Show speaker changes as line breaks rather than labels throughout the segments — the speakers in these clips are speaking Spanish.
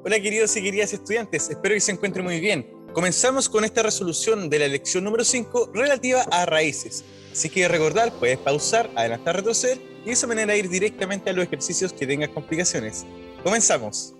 Hola queridos y queridas estudiantes, espero que se encuentren muy bien. Comenzamos con esta resolución de la lección número 5 relativa a raíces. Así que recordar, puedes pausar, adelantar, retroceder y de esa manera ir directamente a los ejercicios que tengan complicaciones. Comenzamos.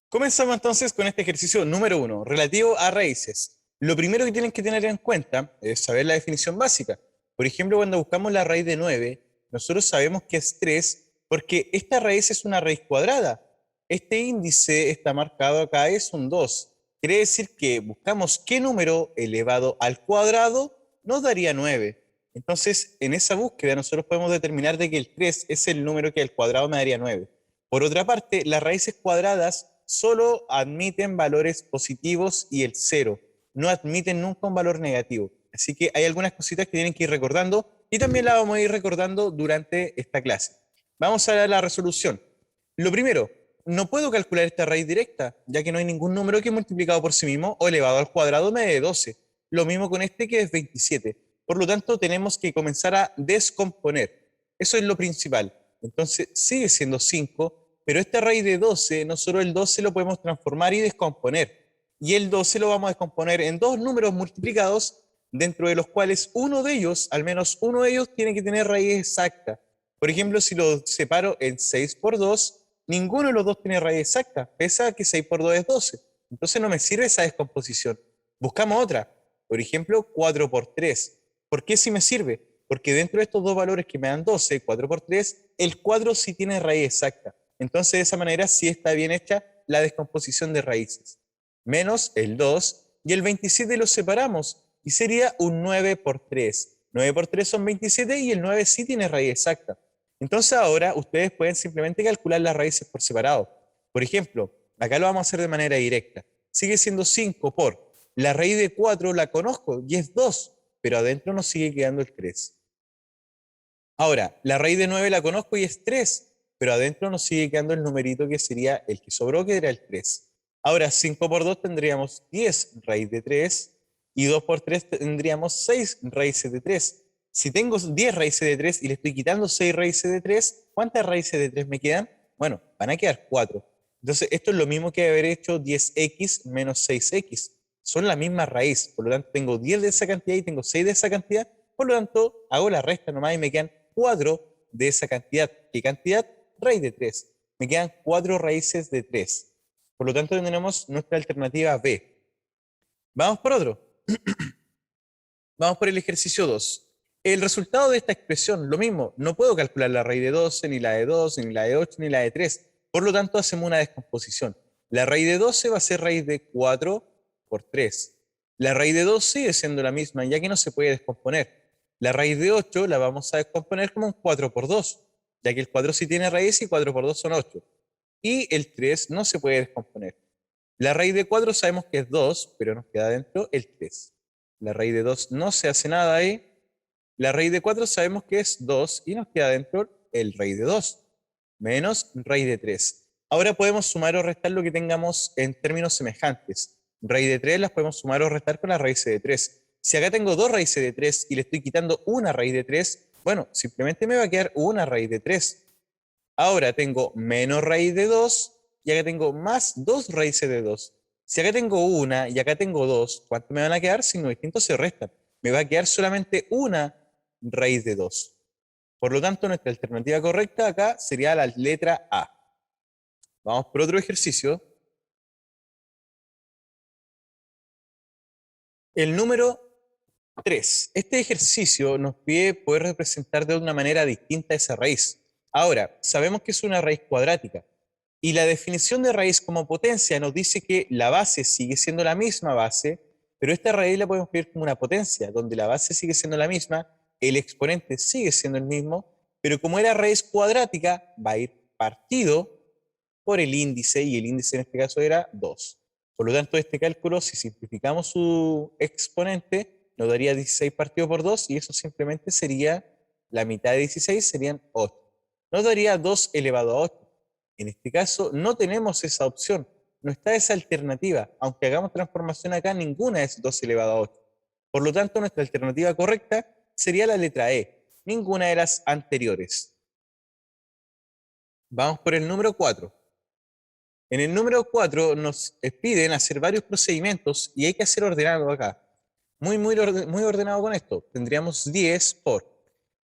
Comenzamos entonces con este ejercicio número 1, relativo a raíces. Lo primero que tienen que tener en cuenta es saber la definición básica. Por ejemplo, cuando buscamos la raíz de 9, nosotros sabemos que es 3 porque esta raíz es una raíz cuadrada. Este índice está marcado acá, es un 2. Quiere decir que buscamos qué número elevado al cuadrado nos daría 9. Entonces, en esa búsqueda nosotros podemos determinar de que el 3 es el número que al cuadrado me daría 9. Por otra parte, las raíces cuadradas solo admiten valores positivos y el 0. No admiten nunca un valor negativo. Así que hay algunas cositas que tienen que ir recordando y también las vamos a ir recordando durante esta clase. Vamos a la resolución. Lo primero, no puedo calcular esta raíz directa, ya que no hay ningún número que multiplicado por sí mismo o elevado al cuadrado me dé 12. Lo mismo con este que es 27. Por lo tanto, tenemos que comenzar a descomponer. Eso es lo principal. Entonces, sigue siendo 5, pero esta raíz de 12, nosotros el 12 lo podemos transformar y descomponer. Y el 12 lo vamos a descomponer en dos números multiplicados, dentro de los cuales uno de ellos, al menos uno de ellos, tiene que tener raíz exacta. Por ejemplo, si lo separo en 6 por 2, ninguno de los dos tiene raíz exacta, pese a que 6 por 2 es 12. Entonces no me sirve esa descomposición. Buscamos otra. Por ejemplo, 4 por 3. ¿Por qué sí me sirve? Porque dentro de estos dos valores que me dan 12, 4 por 3, el 4 sí tiene raíz exacta. Entonces, de esa manera sí está bien hecha la descomposición de raíces. Menos el 2 y el 27 los separamos y sería un 9 por 3. 9 por 3 son 27 y el 9 sí tiene raíz exacta. Entonces ahora ustedes pueden simplemente calcular las raíces por separado. Por ejemplo, acá lo vamos a hacer de manera directa. Sigue siendo 5 por la raíz de 4 la conozco y es 2, pero adentro nos sigue quedando el 3. Ahora, la raíz de 9 la conozco y es 3, pero adentro nos sigue quedando el numerito que sería el que sobró, que era el 3. Ahora, 5 por 2 tendríamos 10 raíz de 3 y 2 por 3 tendríamos 6 raíces de 3. Si tengo 10 raíces de 3 y le estoy quitando 6 raíces de 3, ¿cuántas raíces de 3 me quedan? Bueno, van a quedar 4. Entonces, esto es lo mismo que haber hecho 10x menos 6x. Son la misma raíz, por lo tanto tengo 10 de esa cantidad y tengo 6 de esa cantidad, por lo tanto hago la resta nomás y me quedan 4 de esa cantidad. ¿Qué cantidad? Raíz de 3. Me quedan 4 raíces de 3. Por lo tanto, tenemos nuestra alternativa B. Vamos por otro. Vamos por el ejercicio 2. El resultado de esta expresión, lo mismo, no puedo calcular la raíz de 12, ni la de 2, ni la de 8, ni la de 3. Por lo tanto, hacemos una descomposición. La raíz de 12 va a ser raíz de 4 por 3. La raíz de 2 sigue siendo la misma, ya que no se puede descomponer. La raíz de 8 la vamos a descomponer como un 4 por 2, ya que el 4 sí tiene raíz y 4 por 2 son 8. Y el 3 no se puede descomponer. La raíz de 4 sabemos que es 2, pero nos queda dentro el 3. La raíz de 2 no se hace nada ahí. La raíz de 4 sabemos que es 2 y nos queda dentro el raíz de 2, menos raíz de 3. Ahora podemos sumar o restar lo que tengamos en términos semejantes. Raíz de 3 las podemos sumar o restar con la raíz de 3. Si acá tengo dos raíces de 3 y le estoy quitando una raíz de 3, bueno, simplemente me va a quedar una raíz de 3. Ahora tengo menos raíz de 2 y acá tengo más 2 raíces de 2. Si acá tengo una y acá tengo 2, ¿cuánto me van a quedar? Signos distintos se restan. Me va a quedar solamente una raíz de 2. Por lo tanto, nuestra alternativa correcta acá sería la letra A. Vamos por otro ejercicio. El número 3. Este ejercicio nos pide poder representar de una manera distinta esa raíz. Ahora, sabemos que es una raíz cuadrática y la definición de raíz como potencia nos dice que la base sigue siendo la misma base, pero esta raíz la podemos ver como una potencia, donde la base sigue siendo la misma, el exponente sigue siendo el mismo, pero como era raíz cuadrática, va a ir partido por el índice, y el índice en este caso era 2. Por lo tanto, este cálculo, si simplificamos su exponente, nos daría 16 partido por 2, y eso simplemente sería la mitad de 16, serían 8. Nos daría 2 elevado a 8. En este caso, no tenemos esa opción, no está esa alternativa. Aunque hagamos transformación acá, ninguna es 2 elevado a 8. Por lo tanto, nuestra alternativa correcta sería la letra E, ninguna de las anteriores. Vamos por el número 4. En el número 4 nos piden hacer varios procedimientos y hay que hacer ordenado acá. Muy ordenado con esto. Tendríamos 10 por.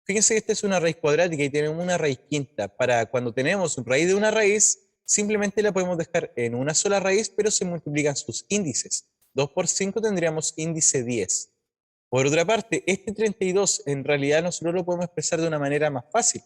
Fíjense que esta es una raíz cuadrática y tenemos una raíz quinta. Para cuando tenemos raíz de una raíz, simplemente la podemos dejar en una sola raíz, pero se multiplican sus índices. 2 por 5 tendríamos índice 10. Por otra parte, este 32 en realidad nosotros lo podemos expresar de una manera más fácil.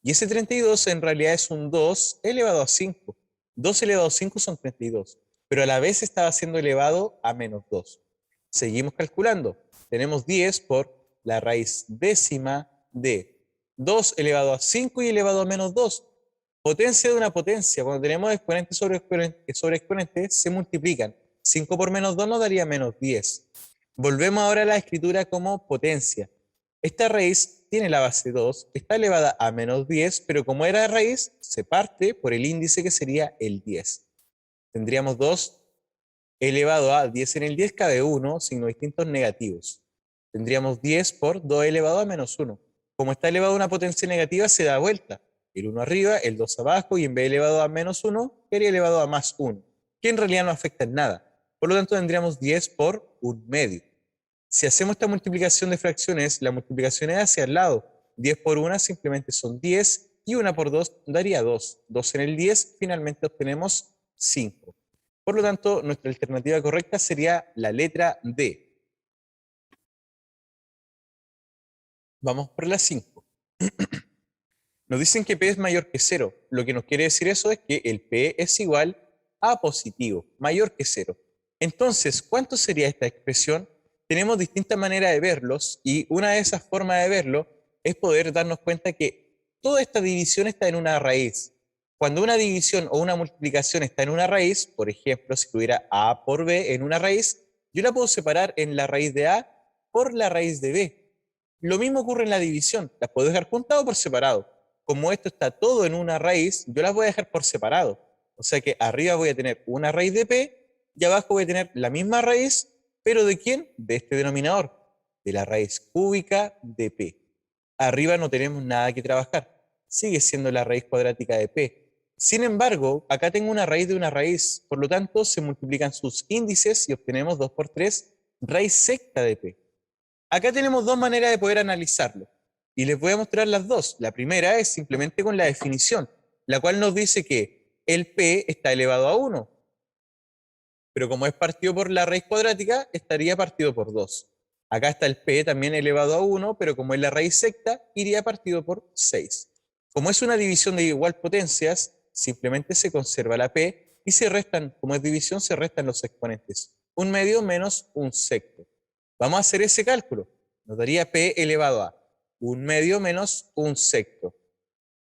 Y ese 32 en realidad es un 2 elevado a 5. 2 elevado a 5 son 32, pero a la vez estaba siendo elevado a menos 2. Seguimos calculando. Tenemos 10 por la raíz décima de 2 elevado a 5 y elevado a menos 2. Potencia de una potencia. Cuando tenemos exponente sobre exponente, se multiplican. 5 por menos 2 nos daría menos 10. Volvemos ahora a la escritura como potencia. Esta raíz tiene la base 2, está elevada a menos 10, pero como era raíz, se parte por el índice que sería el 10. Tendríamos 2 elevado a 10 en el 10 cabe 1, signos distintos negativos. Tendríamos 10 por 2 elevado a menos 1. Como está elevado a una potencia negativa, se da vuelta. El 1 arriba, el 2 abajo, y en vez de elevado a menos 1, quedaría elevado a más 1, que en realidad no afecta en nada. Por lo tanto, tendríamos 10 por 1/2. Si hacemos esta multiplicación de fracciones, la multiplicación es hacia el lado. 10 por 1 simplemente son 10 y 1 por 2 daría 2. 2 en el 10, finalmente obtenemos 5. Por lo tanto, nuestra alternativa correcta sería la letra D. Vamos por la 5. Nos dicen que P es mayor que 0. Lo que nos quiere decir eso es que el P es igual a positivo, mayor que 0. Entonces, ¿cuánto sería esta expresión? Tenemos distintas maneras de verlos y una de esas formas de verlo es poder darnos cuenta que toda esta división está en una raíz. Cuando una división o una multiplicación está en una raíz, por ejemplo, si tuviera A por B en una raíz, yo la puedo separar en la raíz de A por la raíz de B. Lo mismo ocurre en la división, las puedo dejar juntas o por separado. Como esto está todo en una raíz, yo las voy a dejar por separado. O sea que arriba voy a tener una raíz de P y abajo voy a tener la misma raíz, pero ¿de quién? De este denominador, de la raíz cúbica de P. Arriba no tenemos nada que trabajar, sigue siendo la raíz cuadrática de P. Sin embargo, acá tengo una raíz de una raíz, por lo tanto se multiplican sus índices y obtenemos 2 por 3, raíz secta de P. Acá tenemos dos maneras de poder analizarlo y les voy a mostrar las dos. La primera es simplemente con la definición, la cual nos dice que el P está elevado a 1, pero como es partido por la raíz cuadrática, estaría partido por 2. Acá está el P también elevado a 1, pero como es la raíz secta, iría partido por 6. Como es una división de igual potencias, simplemente se conserva la P y se restan, como es división, se restan los exponentes. 1/2 menos 1/6. Vamos a hacer ese cálculo. Nos daría P elevado a 1/2 menos 1/6.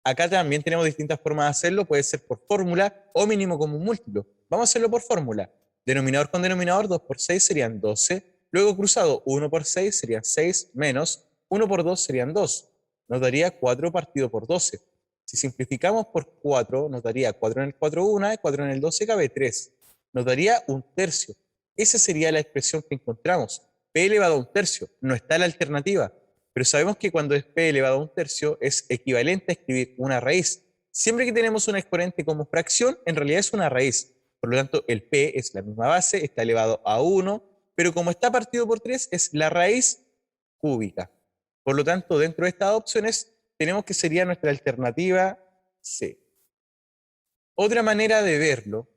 Acá también tenemos distintas formas de hacerlo. Puede ser por fórmula o mínimo común múltiplo. Vamos a hacerlo por fórmula. Denominador con denominador, 2 por 6 serían 12. Luego cruzado, 1 por 6 serían 6 menos 1 por 2 serían 2. Nos daría 4 partido por 12. Si simplificamos por 4, nos daría 4 en el 4 1, 4 en el 12 cabe 3. Nos daría 1/3. Esa sería la expresión que encontramos. P elevado a 1/3. No está la alternativa. Pero sabemos que cuando es P elevado a 1/3 es equivalente a escribir una raíz. Siempre que tenemos un exponente como fracción, en realidad es una raíz. Por lo tanto, el P es la misma base, está elevado a 1, pero como está partido por 3, es la raíz cúbica. Por lo tanto, dentro de estas opciones, tenemos que sería nuestra alternativa C. Otra manera de verlo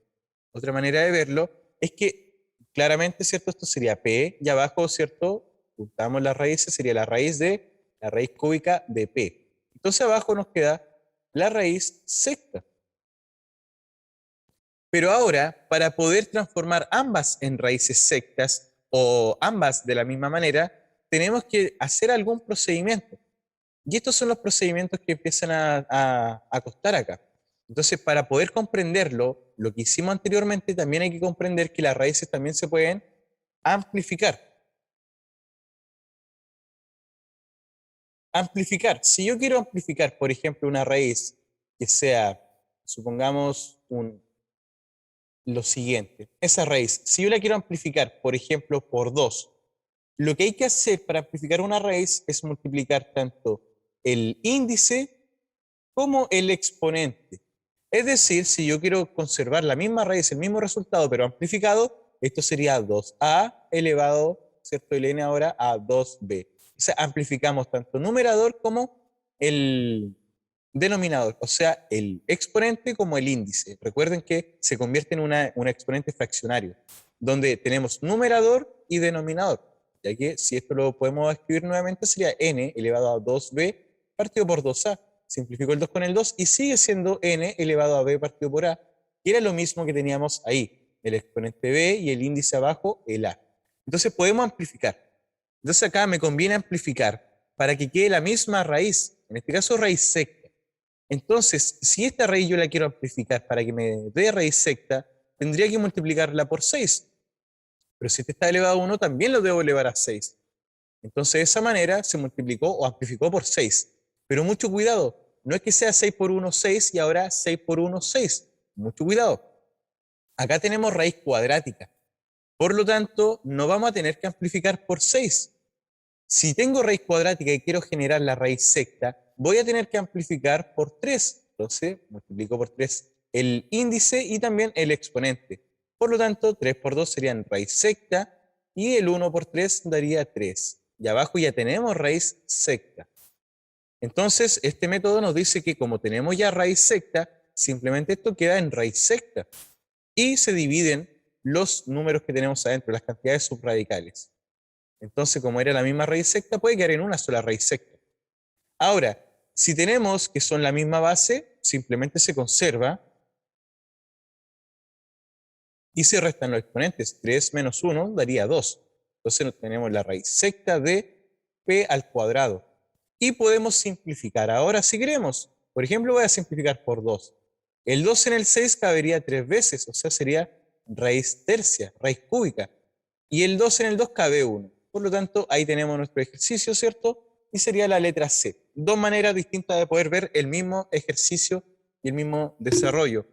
es que claramente, ¿cierto? Esto sería P y abajo, ¿cierto? Juntamos las raíces, sería la raíz de la raíz cúbica de P. Entonces abajo nos queda la raíz secta. Pero ahora, para poder transformar ambas en raíces sectas o ambas de la misma manera, tenemos que hacer algún procedimiento. Y estos son los procedimientos que empiezan a costar acá. Entonces, para poder comprenderlo, lo que hicimos anteriormente, también hay que comprender que las raíces también se pueden amplificar. Amplificar. Si yo quiero amplificar, por ejemplo, una raíz que sea, supongamos, lo siguiente. Esa raíz, si yo la quiero amplificar, por ejemplo, por 2, lo que hay que hacer para amplificar una raíz es multiplicar tanto el índice como el exponente. Es decir, si yo quiero conservar la misma raíz, el mismo resultado, pero amplificado, esto sería 2a elevado, ¿cierto? El n ahora a 2b. O sea, amplificamos tanto numerador como el denominador, o sea, el exponente como el índice. Recuerden que se convierte en un exponente fraccionario, donde tenemos numerador y denominador, ya que si esto lo podemos escribir nuevamente sería n elevado a 2b partido por 2a. Simplifico el 2 con el 2 y sigue siendo n elevado a b partido por a, que era lo mismo que teníamos ahí, el exponente b y el índice abajo, el a. Entonces podemos amplificar. Entonces acá me conviene amplificar para que quede la misma raíz, en este caso raíz secta. Entonces, si esta raíz yo la quiero amplificar para que me dé raíz secta, tendría que multiplicarla por 6. Pero si este está elevado a 1, también lo debo elevar a 6. Entonces, de esa manera se multiplicó o amplificó por 6. Pero mucho cuidado, no es que sea 6 por 1, 6 y ahora 6 por 1, 6. Mucho cuidado. Acá tenemos raíz cuadrática. Por lo tanto, no vamos a tener que amplificar por 6. Si tengo raíz cuadrática y quiero generar la raíz secta, voy a tener que amplificar por 3. Entonces, multiplico por 3 el índice y también el exponente. Por lo tanto, 3 por 2 serían raíz secta y el 1 por 3 daría 3. Y abajo ya tenemos raíz secta. Entonces, este método nos dice que como tenemos ya raíz secta, simplemente esto queda en raíz secta. Y se dividen los números que tenemos adentro, las cantidades subradicales. Entonces, como era la misma raíz secta, puede quedar en una sola raíz secta. Ahora, si tenemos que son la misma base, simplemente se conserva y se restan los exponentes. 3 menos 1 daría 2. Entonces tenemos la raíz secta de p al cuadrado. Y podemos simplificar. Ahora, si queremos, por ejemplo, voy a simplificar por 2. El 2 en el 6 cabería 3 veces, o sea, sería raíz tercia, raíz cúbica. Y el 2 en el 2 cabe 1. Por lo tanto, ahí tenemos nuestro ejercicio, ¿cierto? Y sería la letra C. Dos maneras distintas de poder ver el mismo ejercicio y el mismo desarrollo.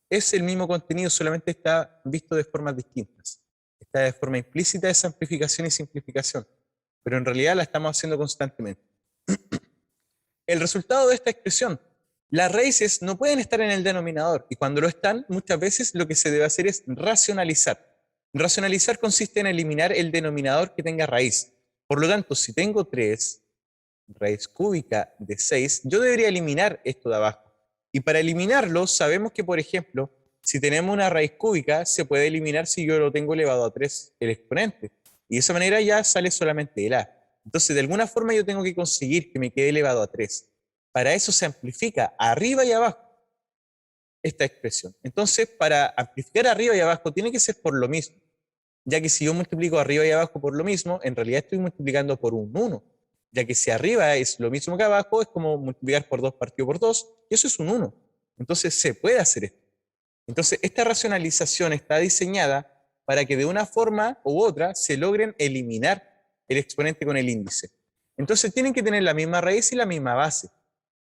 Es el mismo contenido, solamente está visto de formas distintas. Está de forma implícita esa amplificación y simplificación, pero en realidad la estamos haciendo constantemente. El resultado de esta expresión, las raíces no pueden estar en el denominador y cuando lo están, muchas veces lo que se debe hacer es racionalizar. Racionalizar consiste en eliminar el denominador que tenga raíz. Por lo tanto, si tengo 3, raíz cúbica de 6, yo debería eliminar esto de abajo. Y para eliminarlo, sabemos que, por ejemplo, si tenemos una raíz cúbica, se puede eliminar si yo lo tengo elevado a 3, el exponente. Y de esa manera ya sale solamente el a. Entonces, de alguna forma yo tengo que conseguir que me quede elevado a 3. Para eso se amplifica arriba y abajo esta expresión. Entonces, para amplificar arriba y abajo tiene que ser por lo mismo, ya que si yo multiplico arriba y abajo por lo mismo, en realidad estoy multiplicando por un 1, ya que si arriba es lo mismo que abajo, es como multiplicar por 2 partido por 2, y eso es un 1. Entonces se puede hacer esto. Entonces esta racionalización está diseñada para que de una forma u otra se logren eliminar el exponente con el índice. Entonces tienen que tener la misma raíz y la misma base.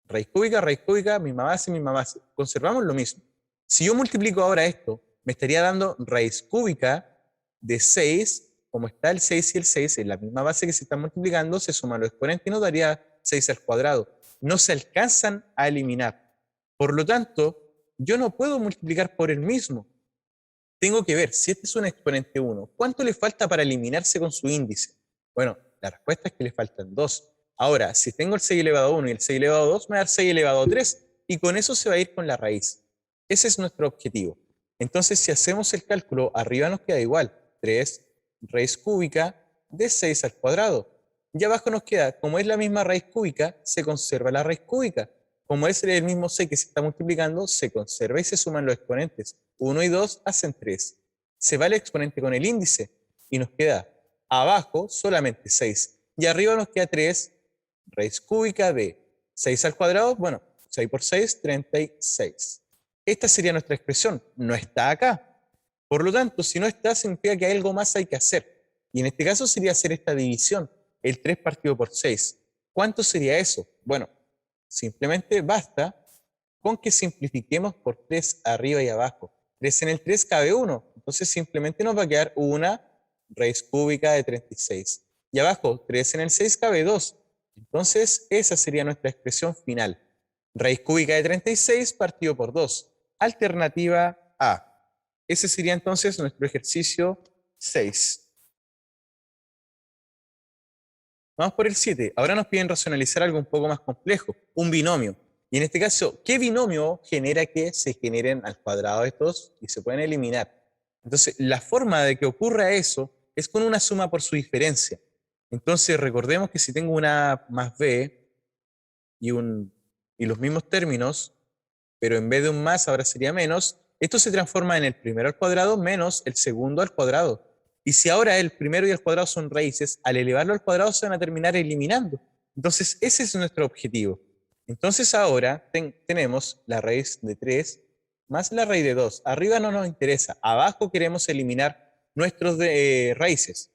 Raíz cúbica, misma base, misma base. Conservamos lo mismo. Si yo multiplico ahora esto, me estaría dando raíz cúbica de 6, como está el 6 y el 6, en la misma base que se están multiplicando, se suman los exponentes y nos daría 6 al cuadrado. No se alcanzan a eliminar. Por lo tanto, yo no puedo multiplicar por el mismo. Tengo que ver, si este es un exponente 1, ¿cuánto le falta para eliminarse con su índice? Bueno, la respuesta es que le faltan 2. Ahora, si tengo el 6 elevado a 1 y el 6 elevado a 2, me va a dar 6 elevado a 3, y con eso se va a ir con la raíz. Ese es nuestro objetivo. Entonces, si hacemos el cálculo, arriba nos queda igual, 3 raíz cúbica de 6 al cuadrado. Y abajo nos queda, como es la misma raíz cúbica, se conserva la raíz cúbica. Como es el mismo 6 que se está multiplicando, se conserva y se suman los exponentes. 1 y 2 hacen 3. Se va el exponente con el índice y nos queda abajo solamente 6. Y arriba nos queda 3 raíz cúbica de 6 al cuadrado. Bueno, 6 por 6, 36. Esta sería nuestra expresión. No está acá. Por lo tanto, si no está, significa que algo más hay que hacer. Y en este caso sería hacer esta división. El 3 partido por 6. ¿Cuánto sería eso? Bueno, simplemente basta con que simplifiquemos por 3 arriba y abajo. 3 en el 3 cabe 1. Entonces simplemente nos va a quedar una raíz cúbica de 36. Y abajo, 3 en el 6 cabe 2. Entonces esa sería nuestra expresión final. Raíz cúbica de 36 partido por 2. alternativa A. Ese sería entonces nuestro ejercicio 6. Vamos por el 7. Ahora nos piden racionalizar algo un poco más complejo, un binomio. Y en este caso, ¿qué binomio genera que se generen al cuadrado estos y se pueden eliminar? Entonces, la forma de que ocurra eso es con una suma por su diferencia. Entonces, recordemos que si tengo una A más B y los mismos términos, pero en vez de un más ahora sería menos, esto se transforma en el primero al cuadrado menos el segundo al cuadrado. Y si ahora el primero y el cuadrado son raíces, al elevarlo al cuadrado se van a terminar eliminando. Entonces, ese es nuestro objetivo. Entonces ahora tenemos la raíz de 3 más la raíz de 2. Arriba no nos interesa, abajo queremos eliminar nuestros raíces.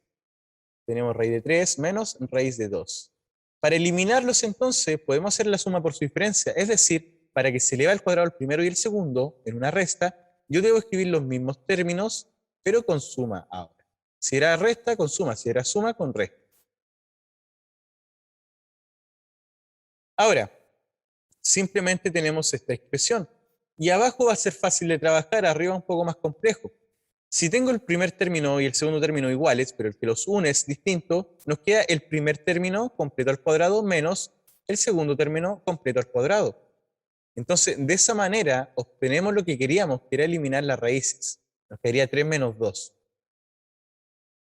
Tenemos raíz de 3 menos raíz de 2. Para eliminarlos entonces podemos hacer la suma por su diferencia, es decir, para que se eleve al cuadrado el primero y el segundo en una resta, yo debo escribir los mismos términos, pero con suma ahora. Si era resta, con suma. Si era suma, con resta. Ahora, simplemente tenemos esta expresión. Y abajo va a ser fácil de trabajar, arriba un poco más complejo. Si tengo el primer término y el segundo término iguales, pero el que los une es distinto, nos queda el primer término completo al cuadrado menos el segundo término completo al cuadrado. Entonces, de esa manera, obtenemos lo que queríamos, que era eliminar las raíces. Nos quedaría 3 menos 2.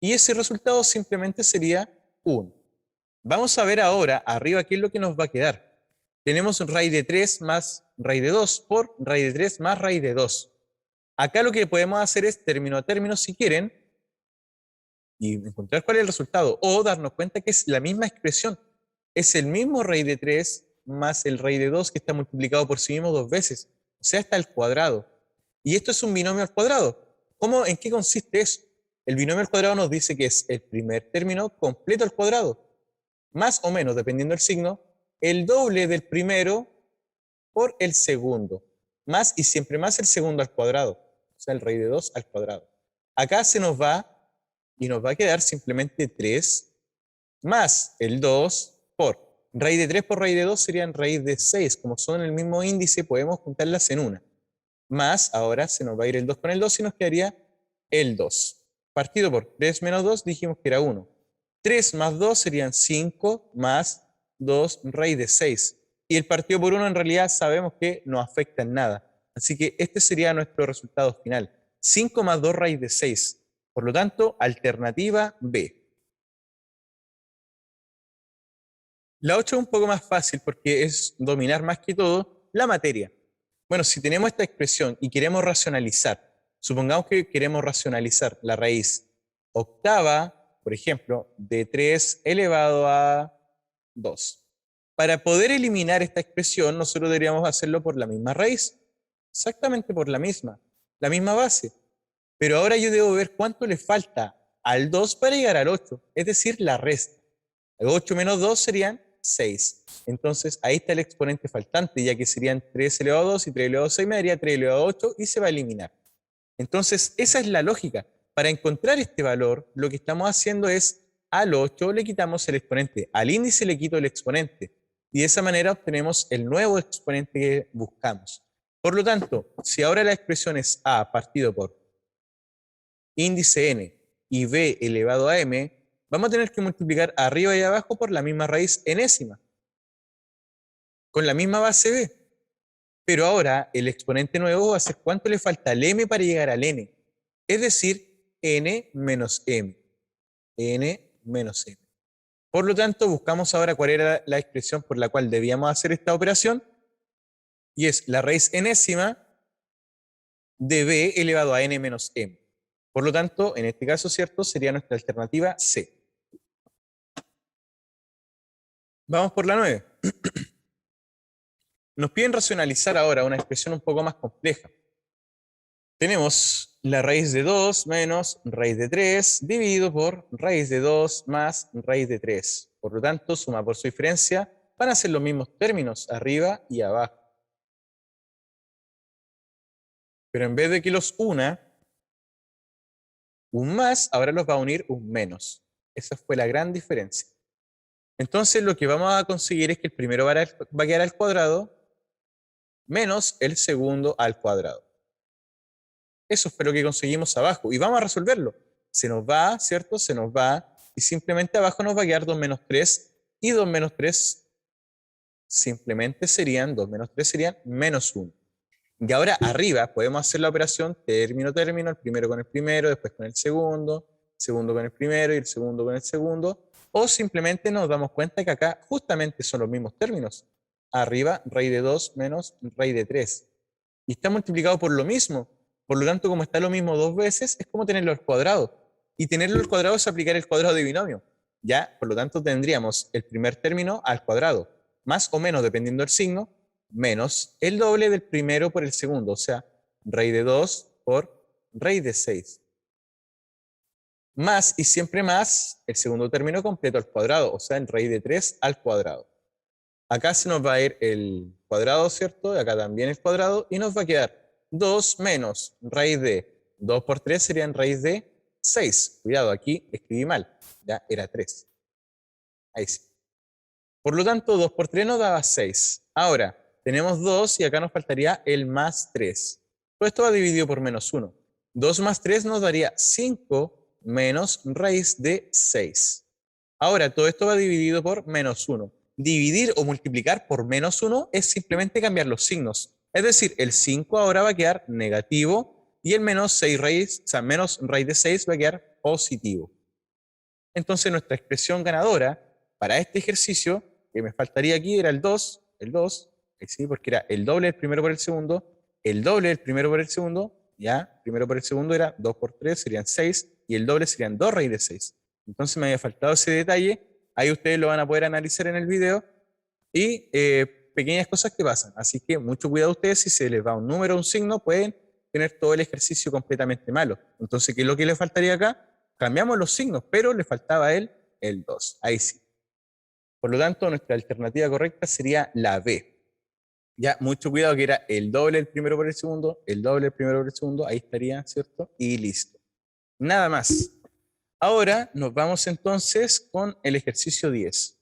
Y ese resultado simplemente sería 1. Vamos a ver ahora, arriba, qué es lo que nos va a quedar. Tenemos raíz de 3 más raíz de 2 por raíz de 3 más raíz de 2. Acá lo que podemos hacer es término a término, si quieren, y encontrar cuál es el resultado. O darnos cuenta que es la misma expresión. Es el mismo raíz de 3 más el raíz de 2 que está multiplicado por sí mismo 2 veces. O sea, está al cuadrado. Y esto es un binomio al cuadrado. ¿En qué consiste eso? El binomio al cuadrado nos dice que es el primer término completo al cuadrado, más o menos, dependiendo del signo, el doble del primero por el segundo, más y siempre más el segundo al cuadrado, o sea, el raíz de 2 al cuadrado. Acá se nos va y nos va a quedar simplemente 3 más el 2 por raíz de 3 por raíz de 2 serían raíz de 6. Como son el mismo índice, podemos juntarlas en una. Más, ahora se nos va a ir el 2 con el 2 y nos quedaría el 2. Partido por 3 menos 2 dijimos que era 1. 3 más 2 serían 5 más 2 raíz de 6. Y el partido por 1 en realidad sabemos que no afecta en nada. Así que este sería nuestro resultado final. 5 más 2 raíz de 6. Por lo tanto, alternativa B. La 8 es un poco más fácil porque es dominar más que todo la materia. Bueno, si tenemos esta expresión y queremos racionalizar, supongamos que queremos racionalizar la raíz octava, por ejemplo, de 3 elevado a 2. Para poder eliminar esta expresión, nosotros deberíamos hacerlo por la misma raíz, exactamente por la misma base. Pero ahora yo debo ver cuánto le falta al 2 para llegar al 8, es decir, la resta. 8 menos 2 serían 6. Entonces, ahí está el exponente faltante, ya que serían 3 elevado a 2 y 3 elevado a 6 me daría 3 elevado a 8 y se va a eliminar. Entonces, esa es la lógica. Para encontrar este valor, lo que estamos haciendo es al 8 le quitamos el exponente, al índice le quito el exponente. Y de esa manera obtenemos el nuevo exponente que buscamos. Por lo tanto, si ahora la expresión es a partido por índice n y b elevado a m, vamos a tener que multiplicar arriba y abajo por la misma raíz enésima, con la misma base b. Pero ahora el exponente nuevo va a ser cuánto le falta al m para llegar al n. Es decir, n menos m. N menos m. Por lo tanto, buscamos ahora cuál era la expresión por la cual debíamos hacer esta operación. Y es la raíz enésima de b elevado a n menos m. Por lo tanto, en este caso, ¿cierto? Sería nuestra alternativa C. Vamos por la 9. Nos piden racionalizar ahora una expresión un poco más compleja. Tenemos la raíz de 2 menos raíz de 3 dividido por raíz de 2 más raíz de 3. Por lo tanto, suma por su diferencia, van a ser los mismos términos, arriba y abajo. Pero en vez de que los una, un más, ahora los va a unir un menos. Esa fue la gran diferencia. Entonces lo que vamos a conseguir es que el primero va a quedar al cuadrado menos el segundo al cuadrado. Eso fue lo que conseguimos abajo. Y vamos a resolverlo. Se nos va, ¿cierto? Se nos va. Y simplemente abajo nos va a quedar 2 menos 3. Y 2 menos 3 simplemente serían, 2 menos 3 serían menos 1. Y ahora arriba podemos hacer la operación término, el primero con el primero, después con el segundo con el primero y el segundo con el segundo. O simplemente nos damos cuenta que acá justamente son los mismos términos. Arriba, raíz de 2 menos raíz de 3. Y está multiplicado por lo mismo. Por lo tanto, como está lo mismo dos veces, es como tenerlo al cuadrado. Y tenerlo al cuadrado es aplicar el cuadrado de binomio. Ya, por lo tanto, tendríamos el primer término al cuadrado, más o menos, dependiendo del signo, menos el doble del primero por el segundo, o sea, raíz de 2 por raíz de 6. Más y siempre más el segundo término completo al cuadrado, o sea, el raíz de 3 al cuadrado. Acá se nos va a ir el cuadrado, ¿cierto? Y acá también el cuadrado, y nos va a quedar 2 menos raíz de 2 por 3 serían raíz de 6. Cuidado, aquí escribí mal, ya era 3. Ahí sí. Por lo tanto, 2 por 3 nos daba 6. Ahora, tenemos 2 y acá nos faltaría el más 3. Todo esto va dividido por menos 1. 2 más 3 nos daría 5 menos raíz de 6. Ahora, todo esto va dividido por menos 1. Dividir o multiplicar por menos 1 es simplemente cambiar los signos. Es decir, el 5 ahora va a quedar negativo y el menos 6 raíz, o sea, menos raíz de 6 va a quedar positivo. Entonces nuestra expresión ganadora para este ejercicio, que me faltaría aquí, era el 2, ¿sí? Porque era el doble del primero por el segundo, el doble del primero por el segundo, ya, primero por el segundo era 2 por 3, serían 6, y el doble serían 2 raíz de 6. Entonces me había faltado ese detalle, ahí ustedes lo van a poder analizar en el video, y pequeñas cosas que pasan. Así que mucho cuidado ustedes, si se les va un número o un signo, pueden tener todo el ejercicio completamente malo. Entonces, ¿qué es lo que les faltaría acá? Cambiamos los signos, pero le faltaba el 2. Ahí sí. Por lo tanto, nuestra alternativa correcta sería la B. Ya, mucho cuidado que era el doble del primero por el segundo, el doble del primero por el segundo, ahí estaría, ¿cierto? Y listo. Nada más. Ahora nos vamos entonces con el ejercicio 10.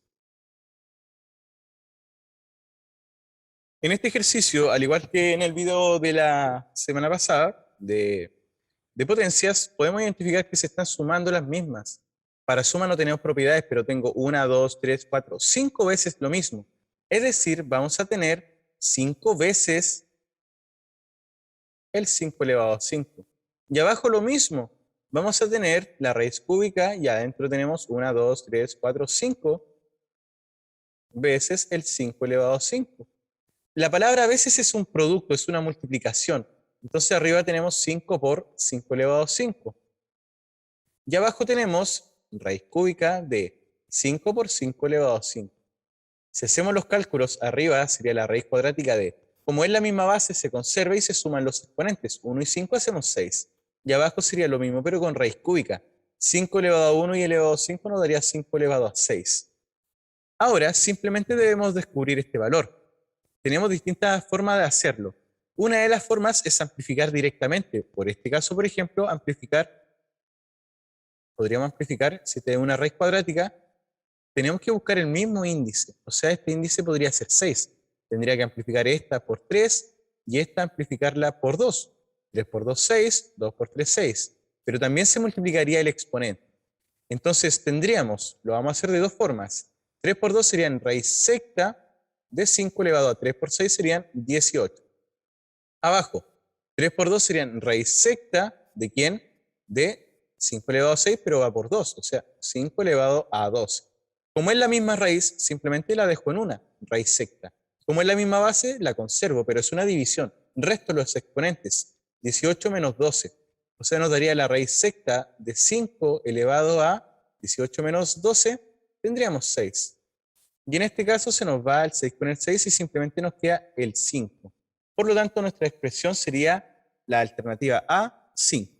En este ejercicio, al igual que en el video de la semana pasada, de potencias, podemos identificar que se están sumando las mismas. Para suma no tenemos propiedades, pero tengo 1, 2, 3, 4, 5 veces lo mismo. Es decir, vamos a tener 5 veces el 5 elevado a 5. Y abajo lo mismo. Vamos a tener la raíz cúbica y adentro tenemos 1, 2, 3, 4, 5 veces el 5 elevado a 5. La palabra a veces es un producto, es una multiplicación. Entonces arriba tenemos 5 por 5 elevado a 5. Y abajo tenemos raíz cúbica de 5 por 5 elevado a 5. Si hacemos los cálculos, arriba sería la raíz cuadrática de, como es la misma base, se conserva y se suman los exponentes. 1 y 5 hacemos 6. Y abajo sería lo mismo, pero con raíz cúbica. 5 elevado a 1 y elevado a 5 nos daría 5 elevado a 6. Ahora, simplemente debemos descubrir este valor. Tenemos distintas formas de hacerlo. Una de las formas es amplificar directamente. Por este caso, por ejemplo, podríamos amplificar, si tenemos una raíz cuadrática, tenemos que buscar el mismo índice. O sea, este índice podría ser 6. Tendría que amplificar esta por 3 y esta amplificarla por 2. 3 por 2, 6. 2 por 3, 6. Pero también se multiplicaría el exponente. Entonces tendríamos, lo vamos a hacer de dos formas. 3 por 2 serían raíz secta de 5 elevado a 3 por 6 serían 18. Abajo, 3 por 2 serían raíz secta de ¿quién? De 5 elevado a 6, pero va por 2, o sea, 5 elevado a 12. Como es la misma raíz, simplemente la dejo en una, raíz secta. Como es la misma base, la conservo, pero es una división. Resto los exponentes, 18 menos 12. O sea, nos daría la raíz secta de 5 elevado a 18 menos 12, tendríamos 6. Y en este caso se nos va el 6 con el 6 y simplemente nos queda el 5. Por lo tanto, nuestra expresión sería la alternativa A, 5.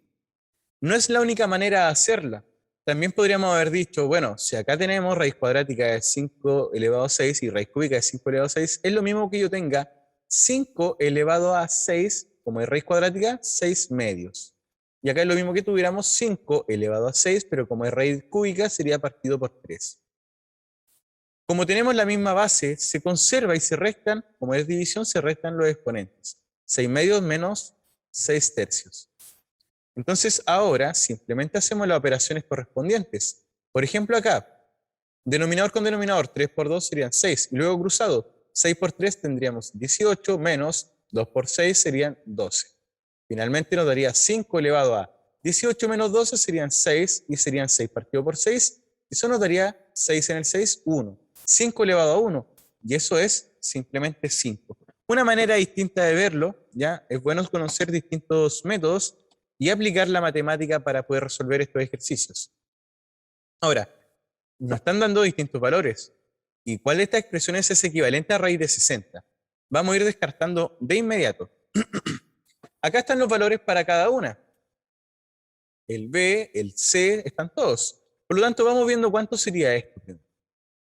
No es la única manera de hacerla. También podríamos haber dicho, bueno, si acá tenemos raíz cuadrática de 5 elevado a 6 y raíz cúbica de 5 elevado a 6, es lo mismo que yo tenga 5 elevado a 6, como es raíz cuadrática, 6 medios. Y acá es lo mismo que tuviéramos 5 elevado a 6, pero como es raíz cúbica, sería partido por 3. Como tenemos la misma base, se conserva y se restan, como es división, se restan los exponentes. 6/2 menos 6/3. Entonces ahora simplemente hacemos las operaciones correspondientes. Por ejemplo acá, denominador con denominador, 3 por 2 serían 6. Y luego cruzado, 6 por 3 tendríamos 18 menos 2 por 6 serían 12. Finalmente nos daría 5 elevado a 18 menos 12 serían 6 y serían 6 partido por 6. Y eso nos daría 6 en el 6, 1. 5 elevado a 1 y eso es simplemente 5. Una manera distinta de verlo, ¿ya? Es bueno conocer distintos métodos y aplicar la matemática para poder resolver estos ejercicios. Ahora, nos están dando distintos valores. ¿Y cuál de estas expresiones es equivalente a raíz de 60? Vamos a ir descartando de inmediato. Acá están los valores para cada una. El B, el C, están todos. Por lo tanto, vamos viendo cuánto sería esto.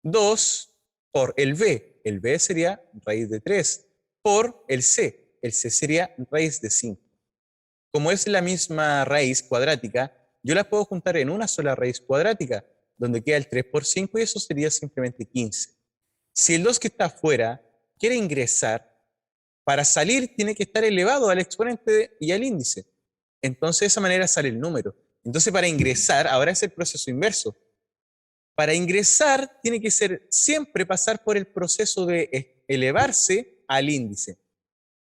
2 por el B. El B sería raíz de 3. Por el C. El C sería raíz de 5. Como es la misma raíz cuadrática, yo las puedo juntar en una sola raíz cuadrática, donde queda el 3 por 5 y eso sería simplemente 15. Si el 2 que está afuera quiere ingresar, para salir tiene que estar elevado al exponente y al índice. Entonces de esa manera sale el número. Entonces para ingresar, ahora es el proceso inverso. Para ingresar tiene que ser siempre pasar por el proceso de elevarse al índice.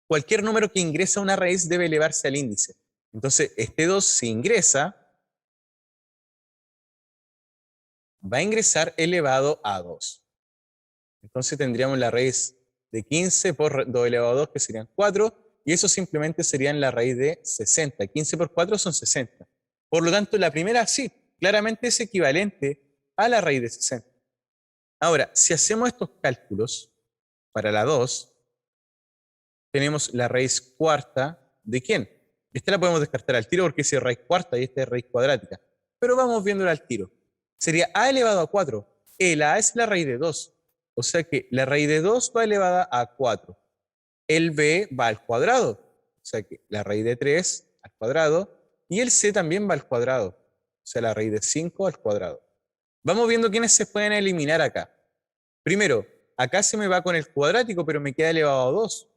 Cualquier número que ingresa a una raíz debe elevarse al índice. Entonces este 2 si ingresa, va a ingresar elevado a 2. Entonces tendríamos la raíz de 15 por 2 elevado a 2, que serían 4, y eso simplemente sería la raíz de 60. 15 por 4 son 60. Por lo tanto, la primera sí, claramente es equivalente a la raíz de 60. Ahora, si hacemos estos cálculos para la 2, tenemos la raíz cuarta de ¿quién? Esta la podemos descartar al tiro porque es raíz cuarta y esta es raíz cuadrática. Pero vamos viéndola al tiro. Sería a elevado a 4. El a es la raíz de 2. O sea que la raíz de 2 va elevada a 4. El b va al cuadrado. O sea que la raíz de 3 al cuadrado. Y el c también va al cuadrado. O sea, la raíz de 5 al cuadrado. Vamos viendo quiénes se pueden eliminar acá. Primero, acá se me va con el cuadrático, pero me queda elevado a 2.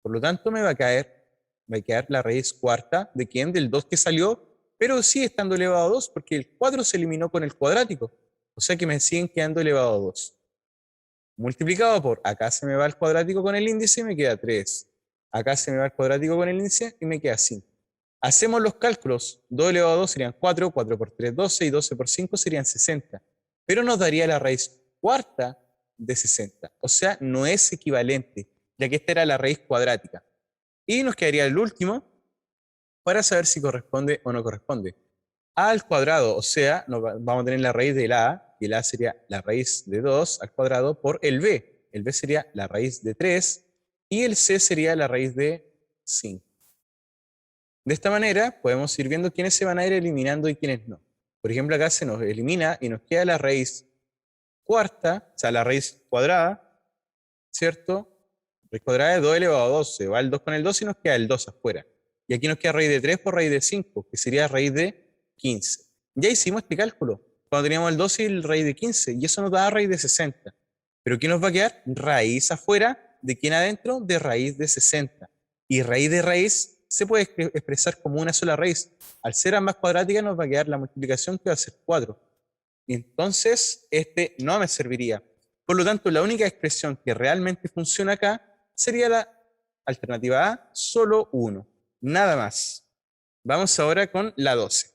Por lo tanto, me va a quedar la raíz cuarta de ¿quién? Del 2 que salió, pero sigue estando elevado a 2 porque el 4 se eliminó con el cuadrático. O sea que me siguen quedando elevado a 2. Multiplicado por, acá se me va el cuadrático con el índice y me queda 3. Acá se me va el cuadrático con el índice y me queda 5. Hacemos los cálculos. 2 elevado a 2 serían 4, 4 por 3, 12 y 12 por 5 serían 60. Pero nos daría la raíz cuarta de 60. O sea, no es equivalente, ya que esta era la raíz cuadrática. Y nos quedaría el último para saber si corresponde o no corresponde. A al cuadrado, o sea, vamos a tener la raíz del a, y el a sería la raíz de 2 al cuadrado por el b. El b sería la raíz de 3 y el c sería la raíz de 5. De esta manera podemos ir viendo quiénes se van a ir eliminando y quiénes no. Por ejemplo, acá se nos elimina y nos queda la raíz cuarta, o sea, la raíz cuadrada, ¿cierto? Raíz cuadrada de 2 elevado a 2, se va el 2 con el 2 y nos queda el 2 afuera. Y aquí nos queda raíz de 3 por raíz de 5, que sería raíz de 15. Ya hicimos este cálculo, cuando teníamos el 12 y el raíz de 15, y eso nos da raíz de 60. Pero ¿qué nos va a quedar? Raíz afuera, ¿de quién adentro? De raíz de 60. Y raíz de raíz se puede expresar como una sola raíz. Al ser ambas cuadráticas nos va a quedar la multiplicación que va a ser 4. Y entonces este no me serviría. Por lo tanto, la única expresión que realmente funciona acá sería la alternativa A, solo 1. Nada más. Vamos ahora con la 12.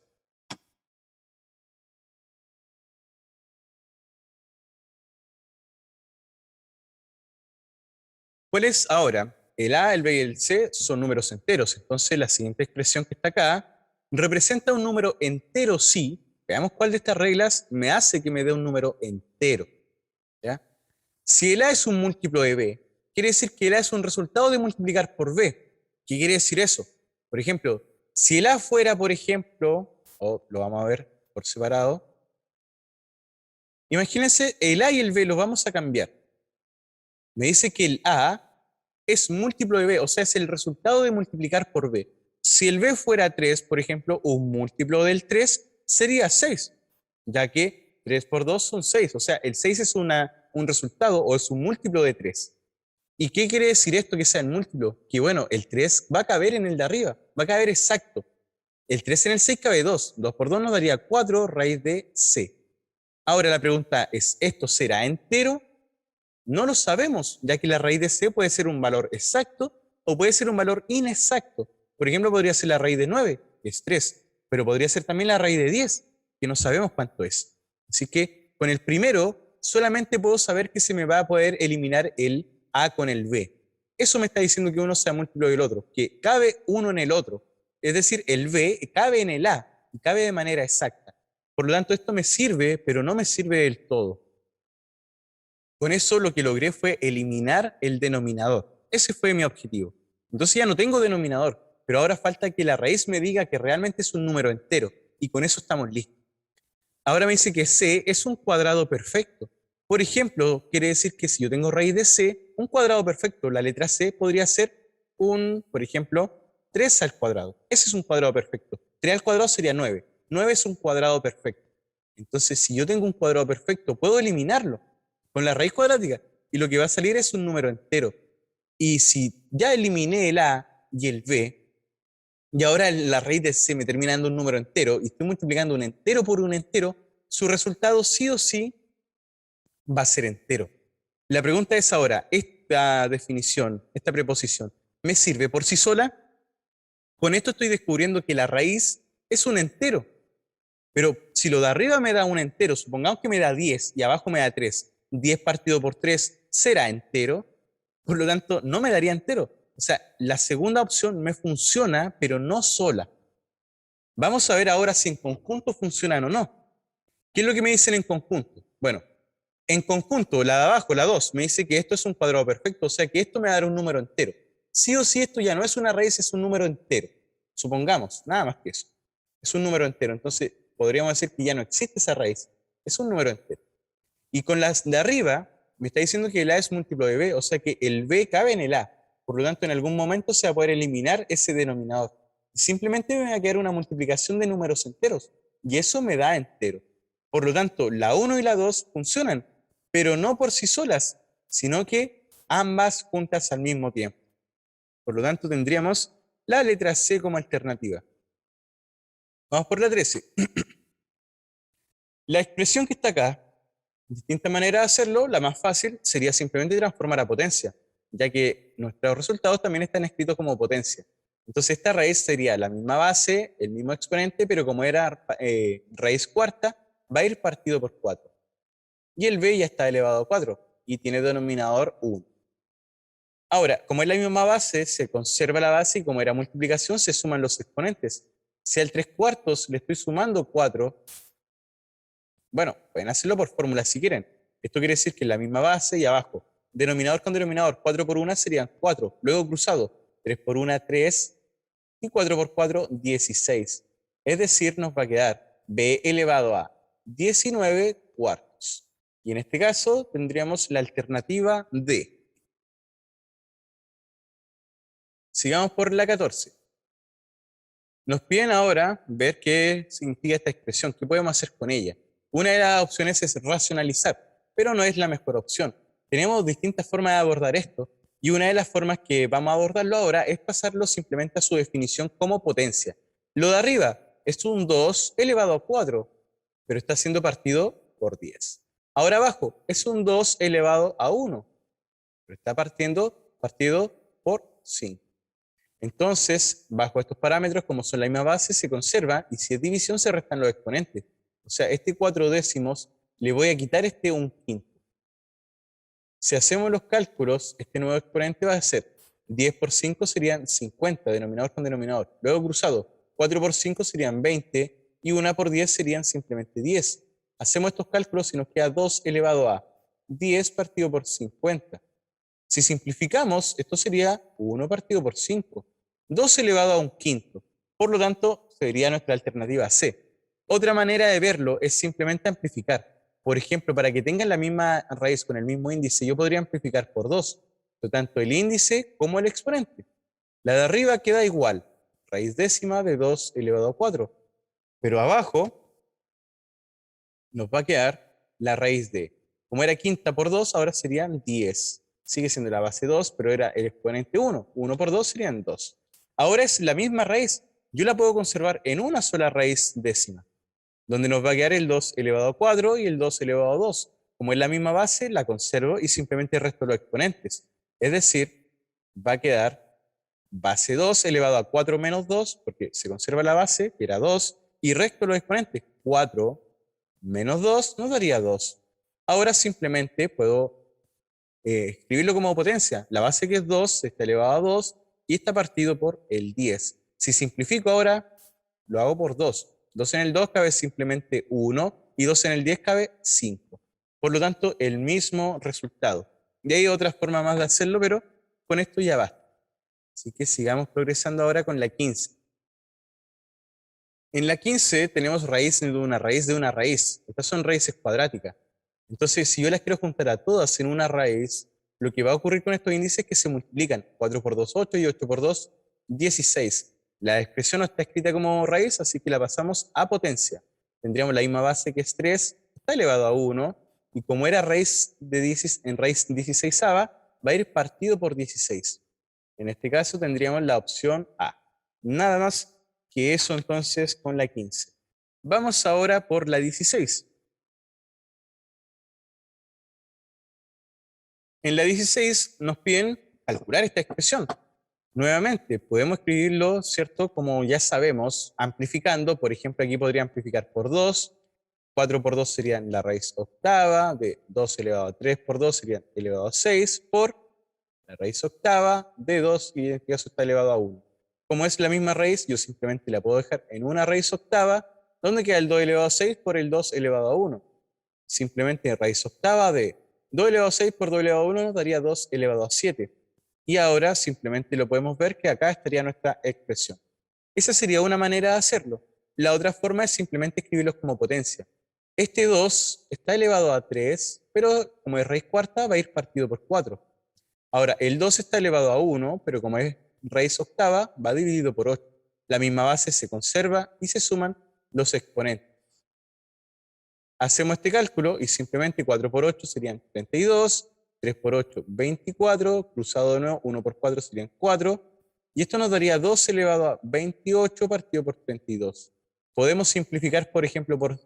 ¿Cuál es ahora? El A, el B y el C son números enteros. Entonces la siguiente expresión que está acá representa un número entero sí. Veamos cuál de estas reglas me hace que me dé un número entero. ¿Ya? Si el A es un múltiplo de B, quiere decir que el A es un resultado de multiplicar por B. ¿Qué quiere decir eso? Por ejemplo, si el A fuera, por ejemplo, o lo vamos a ver por separado, imagínense, el A y el B los vamos a cambiar. Me dice que el A es múltiplo de B, o sea, es el resultado de multiplicar por B. Si el B fuera 3, por ejemplo, un múltiplo del 3 sería 6, ya que 3 por 2 son 6, o sea, el 6 es una un resultado o es un múltiplo de 3. ¿Y qué quiere decir esto que sea el múltiplo? Que bueno, el 3 va a caber en el de arriba, va a caber exacto. El 3 en el 6 cabe 2. 2 por 2 nos daría 4 raíz de c. Ahora la pregunta es, ¿esto será entero? No lo sabemos, ya que la raíz de c puede ser un valor exacto o puede ser un valor inexacto. Por ejemplo, podría ser la raíz de 9, que es 3, pero podría ser también la raíz de 10, que no sabemos cuánto es. Así que con el primero solamente puedo saber que se me va a poder eliminar el a con el b. Eso me está diciendo que uno sea múltiplo del otro, que cabe uno en el otro. Es decir, el b cabe en el a y cabe de manera exacta. Por lo tanto, esto me sirve, pero no me sirve del todo. Con eso lo que logré fue eliminar el denominador. Ese fue mi objetivo. Entonces ya no tengo denominador, pero ahora falta que la raíz me diga que realmente es un número entero, y con eso estamos listos. Ahora me dice que c es un cuadrado perfecto. Por ejemplo, quiere decir que si yo tengo raíz de c, un cuadrado perfecto, la letra c podría ser por ejemplo, 3 al cuadrado. Ese es un cuadrado perfecto. 3 al cuadrado sería 9. 9 es un cuadrado perfecto. Entonces, si yo tengo un cuadrado perfecto, puedo eliminarlo con la raíz cuadrática y lo que va a salir es un número entero. Y si ya eliminé el a y el b, y ahora la raíz de c me termina dando un número entero y estoy multiplicando un entero por un entero, su resultado sí o sí va a ser entero. La pregunta es ahora, ¿esta definición, esta preposición, me sirve por sí sola? Con esto estoy descubriendo que la raíz es un entero. Pero si lo de arriba me da un entero, supongamos que me da 10 y abajo me da 3, 10 partido por 3 será entero, por lo tanto no me daría entero. O sea, la segunda opción me funciona, pero no sola. Vamos a ver ahora si en conjunto funcionan o no. ¿Qué es lo que me dicen en conjunto? Bueno, en conjunto, la de abajo, la 2, me dice que esto es un cuadrado perfecto, o sea que esto me dará un número entero. Sí o sí esto ya no es una raíz, es un número entero. Supongamos, nada más que eso. Es un número entero, entonces podríamos decir que ya no existe esa raíz. Es un número entero. Y con las de arriba, me está diciendo que el a es múltiplo de b, o sea que el b cabe en el a. Por lo tanto, en algún momento se va a poder eliminar ese denominador. Simplemente me va a quedar una multiplicación de números enteros. Y eso me da entero. Por lo tanto, la 1 y la 2 funcionan, pero no por sí solas, sino que ambas juntas al mismo tiempo. Por lo tanto, tendríamos la letra C como alternativa. Vamos por la 13. La expresión que está acá, distinta manera de hacerlo, la más fácil sería simplemente transformar a potencia, ya que nuestros resultados también están escritos como potencia. Entonces esta raíz sería la misma base, el mismo exponente, pero como era raíz cuarta, va a ir partido por 4. Y el b ya está elevado a 4 y tiene denominador 1. Ahora, como es la misma base, se conserva la base y como era multiplicación, se suman los exponentes. Si al 3 cuartos le estoy sumando 4, bueno, pueden hacerlo por fórmula si quieren. Esto quiere decir que es la misma base y abajo. Denominador con denominador, 4 por 1 serían 4. Luego cruzado, 3 por 1, 3. Y 4 por 4, 16. Es decir, nos va a quedar b elevado a 19 cuartos. Y en este caso tendríamos la alternativa D. Sigamos por la 14. Nos piden ahora ver qué significa esta expresión, qué podemos hacer con ella. Una de las opciones es racionalizar, pero no es la mejor opción. Tenemos distintas formas de abordar esto, y una de las formas que vamos a abordarlo ahora es pasarlo simplemente a su definición como potencia. Lo de arriba es un 2 elevado a 4, pero está siendo partido por 10. Ahora abajo es un 2 elevado a 1, pero está partido por 5. Entonces, bajo estos parámetros, como son la misma base, se conserva, y si es división, se restan los exponentes. O sea, este 4 décimos le voy a quitar este 1/5. Si hacemos los cálculos, este nuevo exponente va a ser 10 por 5 serían 50, denominador con denominador. Luego cruzado, 4 por 5 serían 20, y 1 por 10 serían simplemente 10. Hacemos estos cálculos y nos queda 2 elevado a 10 partido por 50. Si simplificamos, esto sería 1 partido por 5. 2 elevado a 1/5. Por lo tanto, sería nuestra alternativa C. Otra manera de verlo es simplemente amplificar. Por ejemplo, para que tengan la misma raíz con el mismo índice, yo podría amplificar por 2. Tanto el índice como el exponente. La de arriba queda igual. Raíz décima de 2 elevado a 4. Pero abajo nos va a quedar la raíz de Como era quinta por 2, ahora serían 10. Sigue siendo la base 2, pero era el exponente 1. 1 por 2 serían 2. Ahora es la misma raíz. Yo la puedo conservar en una sola raíz décima, donde nos va a quedar el 2 elevado a 4 y el 2 elevado a 2. Como es la misma base, la conservo y simplemente resto los exponentes. Es decir, va a quedar base 2 elevado a 4 menos 2, porque se conserva la base, que era 2, y resto los exponentes. 4 menos 2 nos daría 2. Ahora simplemente puedo escribirlo como potencia. La base, que es 2, está elevado a 2 y está partido por el 10. Si simplifico ahora, lo hago por 2. 2 en el 2 cabe simplemente 1 y 2 en el 10 cabe 5. Por lo tanto, el mismo resultado. Y hay otras formas más de hacerlo, pero con esto ya basta. Así que sigamos progresando ahora con la 15. En la 15 tenemos raíz de una raíz de una raíz. Estas son raíces cuadráticas. Entonces, si yo las quiero juntar a todas en una raíz, lo que va a ocurrir con estos índices es que se multiplican. 4 por 2, 8 y 8 por 2, 16. La expresión no está escrita como raíz, así que la pasamos a potencia. Tendríamos la misma base, que es 3, está elevado a 1, y como era raíz de 10, en raíz 16ava, va a ir partido por 16. En este caso tendríamos la opción A. Nada más que eso entonces con la 15. Vamos ahora por la 16. En la 16 nos piden calcular esta expresión. Nuevamente, podemos escribirlo, ¿cierto? Como ya sabemos, amplificando. Por ejemplo, aquí podría amplificar por 2. 4 por 2 serían la raíz octava, de 2 elevado a 3 por 2 serían elevado a 6, por la raíz octava de 2, y en este caso está elevado a 1. Como es la misma raíz, yo simplemente la puedo dejar en una raíz octava, donde queda el 2 elevado a 6 por el 2 elevado a 1. Simplemente raíz octava de 2 elevado a 6 por 2 elevado a 1 nos daría 2 elevado a 7. Y ahora simplemente lo podemos ver que acá estaría nuestra expresión. Esa sería una manera de hacerlo. La otra forma es simplemente escribirlos como potencia. Este 2 está elevado a 3, pero como es raíz cuarta va a ir partido por 4. Ahora, el 2 está elevado a 1, pero como es raíz octava, va dividido por 8. La misma base se conserva y se suman los exponentes. Hacemos este cálculo y simplemente 4 por 8 serían 32, 3 por 8, 24, cruzado de nuevo, 1 por 4 serían 4, y esto nos daría 2 elevado a 28 partido por 32. Podemos simplificar, por ejemplo, por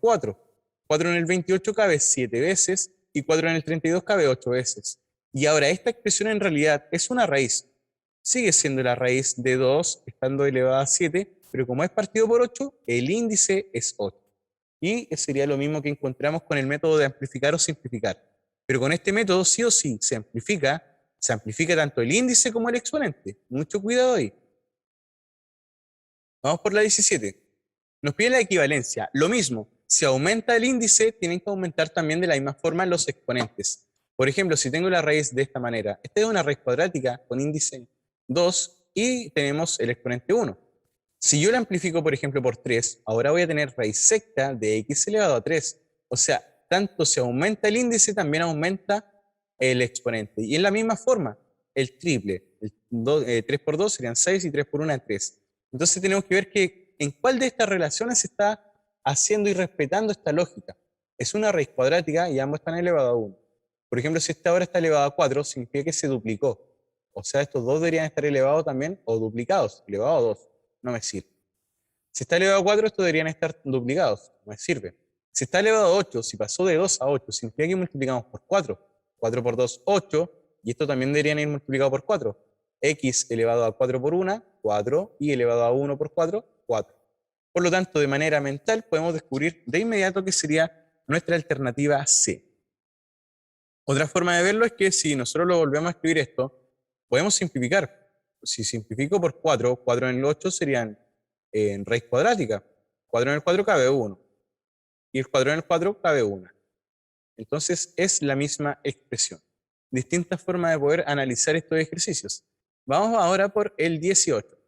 4. 4 en el 28 cabe 7 veces y 4 en el 32 cabe 8 veces. Y ahora esta expresión en realidad es una raíz. Sigue siendo la raíz de 2 estando elevada a 7, pero como es partido por 8, el índice es 8. Y sería lo mismo que encontramos con el método de amplificar o simplificar. Pero con este método sí o sí se amplifica tanto el índice como el exponente. Mucho cuidado ahí. Vamos por la 17. Nos pide la equivalencia. Lo mismo, si aumenta el índice, tienen que aumentar también de la misma forma los exponentes. Por ejemplo, si tengo la raíz de esta manera, esta es una raíz cuadrática con índice 2 y tenemos el exponente 1. Si yo la amplifico, por ejemplo, por 3, ahora voy a tener raíz secta de x elevado a 3. O sea, tanto si aumenta el índice, también aumenta el exponente. Y en la misma forma, el triple. 3 por 2 serían 6 y 3 por 1 es 3. Entonces tenemos que ver en cuál de estas relaciones se está haciendo y respetando esta lógica. Es una raíz cuadrática y ambos están elevados a 1. Por ejemplo, si esta ahora está elevado a 4, significa que se duplicó. O sea, estos dos deberían estar elevados también o duplicados. Elevado a 2, no me sirve. Si está elevado a 4, estos deberían estar duplicados, no me sirve. Si está elevado a 8, si pasó de 2 a 8, significa que multiplicamos por 4. 4 por 2, 8, y esto también deberían ir multiplicado por 4. X elevado a 4 por 1, 4, y elevado a 1 por 4, 4. Por lo tanto, de manera mental podemos descubrir de inmediato que sería nuestra alternativa C. Otra forma de verlo es que si nosotros lo volvemos a escribir esto, podemos simplificar. Si simplifico por 4, 4 en el 8 serían en raíz cuadrática. 4 en el 4 cabe 1. Y el 4 en el 4 cabe 1. Entonces es la misma expresión. Distintas formas de poder analizar estos ejercicios. Vamos ahora por el 18.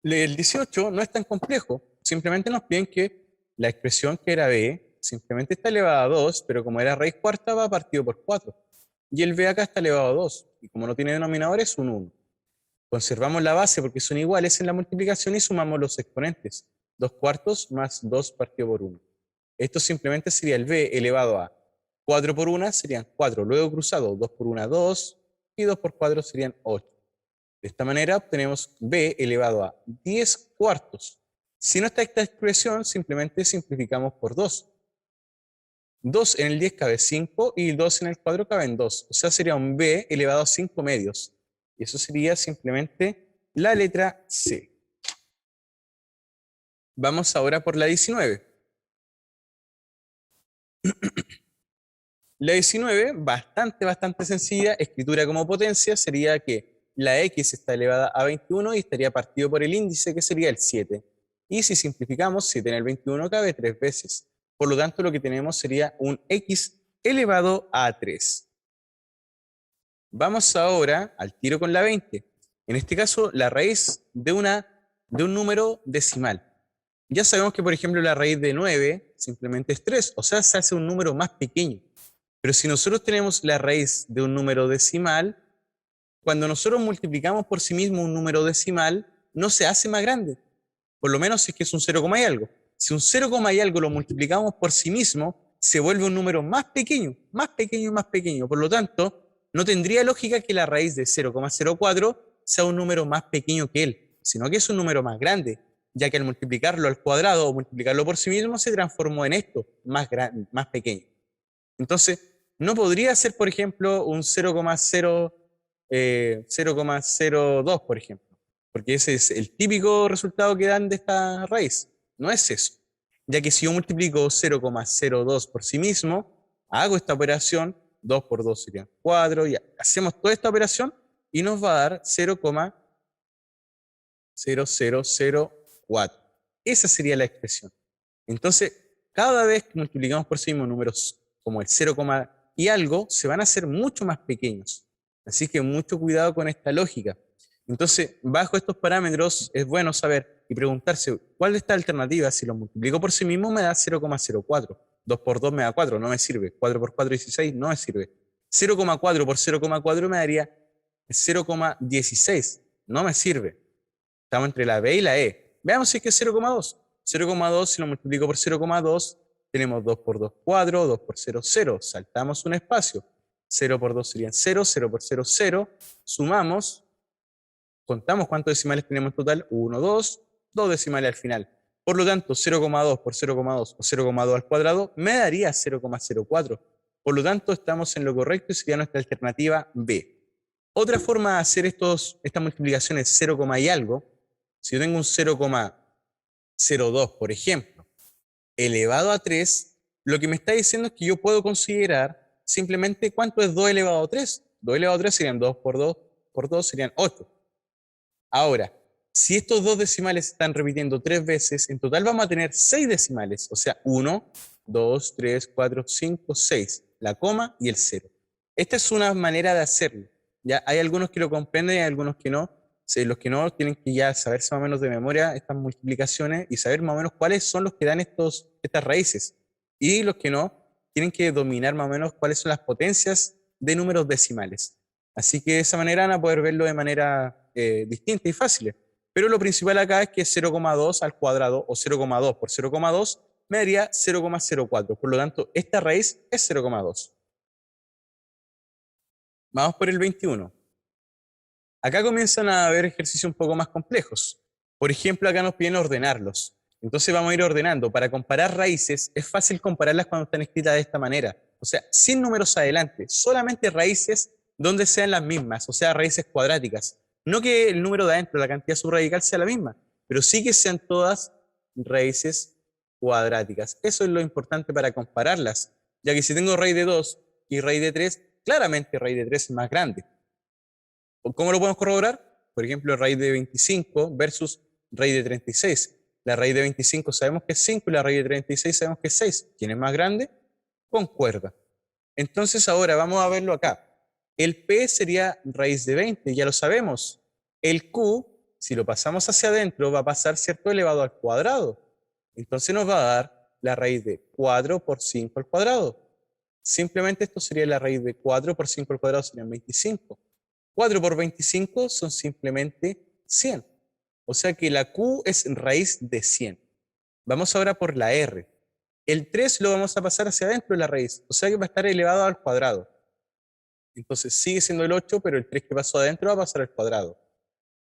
El 18 no es tan complejo. Simplemente nos piden que la expresión que era b simplemente está elevada a 2, pero como era raíz cuarta va partido por 4. Y el b acá está elevado a 2. Y como no tiene denominador es un 1. Conservamos la base porque son iguales en la multiplicación y sumamos los exponentes. 2 cuartos más 2 partido por 1. Esto simplemente sería el b elevado a 4 por 1 serían 4, luego cruzado 2 por 1, 2, y 2 por 4 serían 8. De esta manera obtenemos b elevado a 10 cuartos. Si no está esta expresión, simplemente simplificamos por 2. 2 en el 10 cabe 5 y 2 en el cuadro caben 2. O sea, sería un b elevado a 5 medios. Y eso sería simplemente la letra C. Vamos ahora por la 19. La 19, bastante sencilla, escritura como potencia, sería que la x está elevada a 21 y estaría partido por el índice, que sería el 7. Y si simplificamos, 7 en el 21 cabe 3 veces. Por lo tanto, lo que tenemos sería un x elevado a 3. Vamos ahora al tiro con la 20. En este caso, la raíz de un número decimal. Ya sabemos que, por ejemplo, la raíz de 9 simplemente es 3, o sea, se hace un número más pequeño. Pero si nosotros tenemos la raíz de un número decimal, cuando nosotros multiplicamos por sí mismo un número decimal, no se hace más grande. Por lo menos si es que es un 0, y algo. Si un 0, y algo lo multiplicamos por sí mismo, se vuelve un número más pequeño, más pequeño y más pequeño. Por lo tanto, no tendría lógica que la raíz de 0,04 sea un número más pequeño que él, sino que es un número más grande, ya que al multiplicarlo al cuadrado o multiplicarlo por sí mismo se transformó en esto, más grande, más pequeño. Entonces, no podría ser, por ejemplo, un 0,02, por ejemplo, porque ese es el típico resultado que dan de esta raíz. No es eso, ya que si yo multiplico 0,02 por sí mismo, hago esta operación, 2 por 2 serían 4, y hacemos toda esta operación y nos va a dar 0,0004. Esa sería la expresión. Entonces, cada vez que multiplicamos por sí mismo números como el 0, y algo, se van a hacer mucho más pequeños. Así que mucho cuidado con esta lógica. Entonces, bajo estos parámetros, es bueno saber y preguntarse cuál de estas alternativas, si lo multiplico por sí mismo, me da 0,04. 2 por 2 me da 4, no me sirve. 4 por 4, 16, no me sirve. 0,4 por 0,4 me daría 0,16, no me sirve. Estamos entre la B y la E. Veamos si es que es 0,2. 0,2 si lo multiplico por 0,2, tenemos 2 por 2, 4, 2 por 0, 0. Saltamos un espacio. 0 por 2 serían 0, 0 por 0, 0. Sumamos, contamos cuántos decimales tenemos en total. 1, 2, 2 decimales al final. Por lo tanto, 0,2 por 0,2 o 0,2 al cuadrado me daría 0,04. Por lo tanto, estamos en lo correcto y sería nuestra alternativa B. Otra forma de hacer estas multiplicaciones 0, y algo, si yo tengo un 0,02, por ejemplo, elevado a 3, lo que me está diciendo es que yo puedo considerar simplemente cuánto es 2 elevado a 3. 2 elevado a 3 serían 2 por 2 serían 8. Ahora, si estos dos decimales están repitiendo 3 veces, en total vamos a tener 6 decimales, o sea, 1, 2, 3, 4, 5, 6, la coma y el 0. Esta es una manera de hacerlo. Ya hay algunos que lo comprenden y hay algunos que no. Los que no tienen que ya saberse más o menos de memoria estas multiplicaciones y saber más o menos cuáles son los que dan estas raíces. Y los que no tienen que dominar más o menos cuáles son las potencias de números decimales. Así que de esa manera van a poder verlo de manera distinta y fácil. Pero lo principal acá es que 0,2 al cuadrado o 0,2 por 0,2 me daría 0,04. Por lo tanto, esta raíz es 0,2. Vamos por el 21. Acá comienzan a haber ejercicios un poco más complejos. Por ejemplo, acá nos piden ordenarlos. Entonces vamos a ir ordenando. Para comparar raíces, es fácil compararlas cuando están escritas de esta manera. O sea, sin números adelante, solamente raíces donde sean las mismas, o sea, raíces cuadráticas. No que el número de adentro, la cantidad subradical sea la misma, pero sí que sean todas raíces cuadráticas. Eso es lo importante para compararlas, ya que si tengo raíz de 2 y raíz de 3, claramente raíz de 3 es más grande. ¿Cómo lo podemos corroborar? Por ejemplo, raíz de 25 versus raíz de 36. La raíz de 25 sabemos que es 5 y la raíz de 36 sabemos que es 6. ¿Quién es más grande? Concuerda. Entonces ahora vamos a verlo acá. El P sería raíz de 20, ya lo sabemos. El Q, si lo pasamos hacia adentro, va a pasar, ¿cierto?, elevado al cuadrado. Entonces nos va a dar la raíz de 4 por 5 al cuadrado. Simplemente esto sería la raíz de 4 por 5 al cuadrado, serían 25. 4 por 25 son simplemente 100. O sea que la Q es raíz de 100. Vamos ahora por la R. El 3 lo vamos a pasar hacia adentro de la raíz, o sea que va a estar elevado al cuadrado. Entonces sigue siendo el 8, pero el 3 que pasó adentro va a pasar al cuadrado.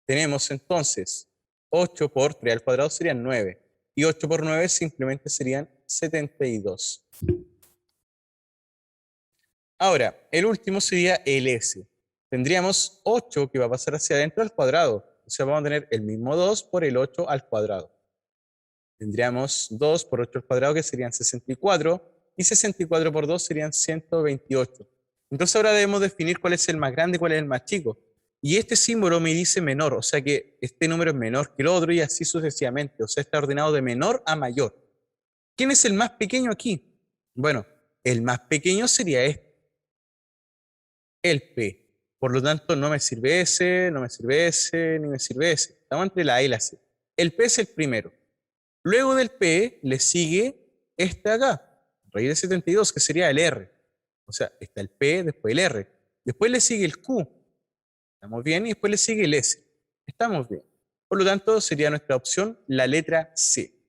Tenemos entonces 8 por 3 al cuadrado serían 9. Y 8 por 9 simplemente serían 72. Ahora, el último sería el S. Tendríamos 8 que va a pasar hacia adentro al cuadrado. O sea, vamos a tener el mismo 2 por el 8 al cuadrado. Tendríamos 2 por 8 al cuadrado que serían 64. Y 64 por 2 serían 128. Entonces ahora debemos definir cuál es el más grande y cuál es el más chico. Y este símbolo me dice menor, o sea que este número es menor que el otro y así sucesivamente. O sea, está ordenado de menor a mayor. ¿Quién es el más pequeño aquí? Bueno, el más pequeño sería este, el P. Por lo tanto, no me sirve ese, no me sirve ese, ni me sirve ese. Estamos entre la A y la C. El P es el primero. Luego del P le sigue este acá, raíz de 72, que sería el R. O sea, está el P, después el R. Después le sigue el Q. Estamos bien. Y después le sigue el S. Estamos bien. Por lo tanto, sería nuestra opción la letra C.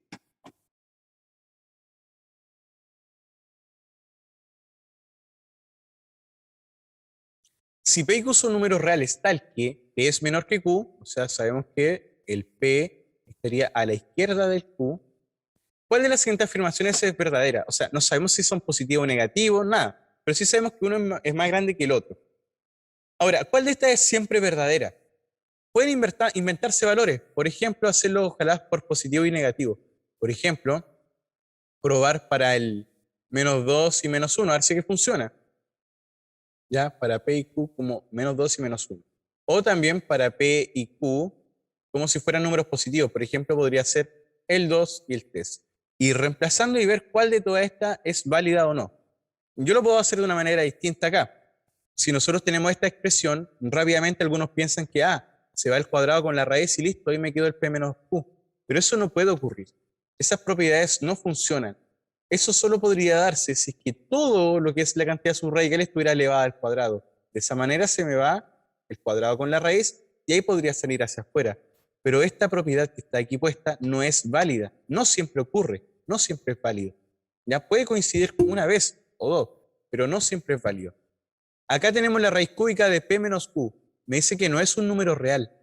Si P y Q son números reales tal que P es menor que Q, o sea, sabemos que el P estaría a la izquierda del Q, ¿cuál de las siguientes afirmaciones es verdadera? O sea, no sabemos si son positivos o negativos, nada, pero sí sabemos que uno es más grande que el otro. Ahora, ¿cuál de estas es siempre verdadera? Pueden inventarse valores, por ejemplo, hacerlo ojalá por positivo y negativo. Por ejemplo, probar para el -2 y -1, a ver si que funciona. ¿Ya? Para P y Q como -2 y -1. O también para P y Q como si fueran números positivos. Por ejemplo, podría ser el 2 y el 3. Y reemplazando y ver cuál de todas estas es válida o no. Yo lo puedo hacer de una manera distinta acá. Si nosotros tenemos esta expresión, rápidamente algunos piensan que se va el cuadrado con la raíz y listo, ahí me quedó el P menos Q. Pero eso no puede ocurrir. Esas propiedades no funcionan. Eso solo podría darse si es que todo lo que es la cantidad subradical estuviera elevada al cuadrado. De esa manera se me va el cuadrado con la raíz y ahí podría salir hacia afuera. Pero esta propiedad que está aquí puesta no es válida. No siempre ocurre, no siempre es válido. Ya puede coincidir una vez o dos, pero no siempre es válido. Acá tenemos la raíz cúbica de P menos Q. Me dice que no es un número real.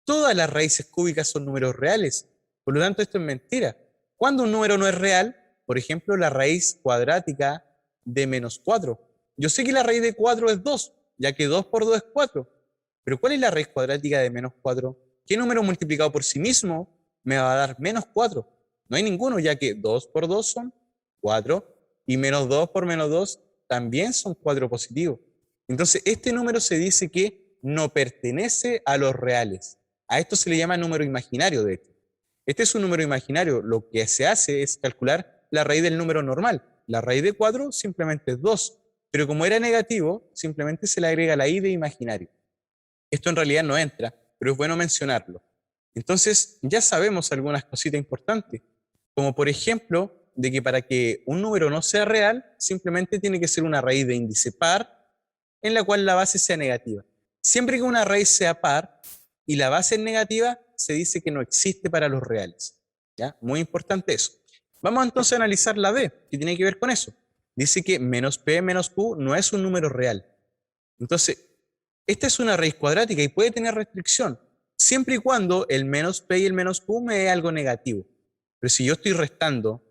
Todas las raíces cúbicas son números reales. Por lo tanto, esto es mentira. Cuando un número no es real, por ejemplo, la raíz cuadrática de -4. Yo sé que la raíz de 4 es 2, ya que 2 por 2 es 4. Pero ¿cuál es la raíz cuadrática de -4? ¿Qué número multiplicado por sí mismo me va a dar -4? No hay ninguno, ya que 2 por 2 son 4 y -2 por -2 también son 4 positivos. Entonces, este número se dice que no pertenece a los reales. A esto se le llama número imaginario, de hecho. Este es un número imaginario. Lo que se hace es calcular la raíz del número normal. La raíz de 4 simplemente es 2. Pero como era negativo, simplemente se le agrega la i de imaginario. Esto en realidad no entra, pero es bueno mencionarlo. Entonces, ya sabemos algunas cositas importantes. Como por ejemplo, de que para que un número no sea real, simplemente tiene que ser una raíz de índice par en la cual la base sea negativa. Siempre que una raíz sea par y la base es negativa, se dice que no existe para los reales. ¿Ya? Muy importante eso. Vamos entonces a analizar la B, que tiene que ver con eso. Dice que menos P menos Q no es un número real. Entonces, esta es una raíz cuadrática y puede tener restricción, siempre y cuando el menos P y el menos Q me dé algo negativo. Pero si yo estoy restando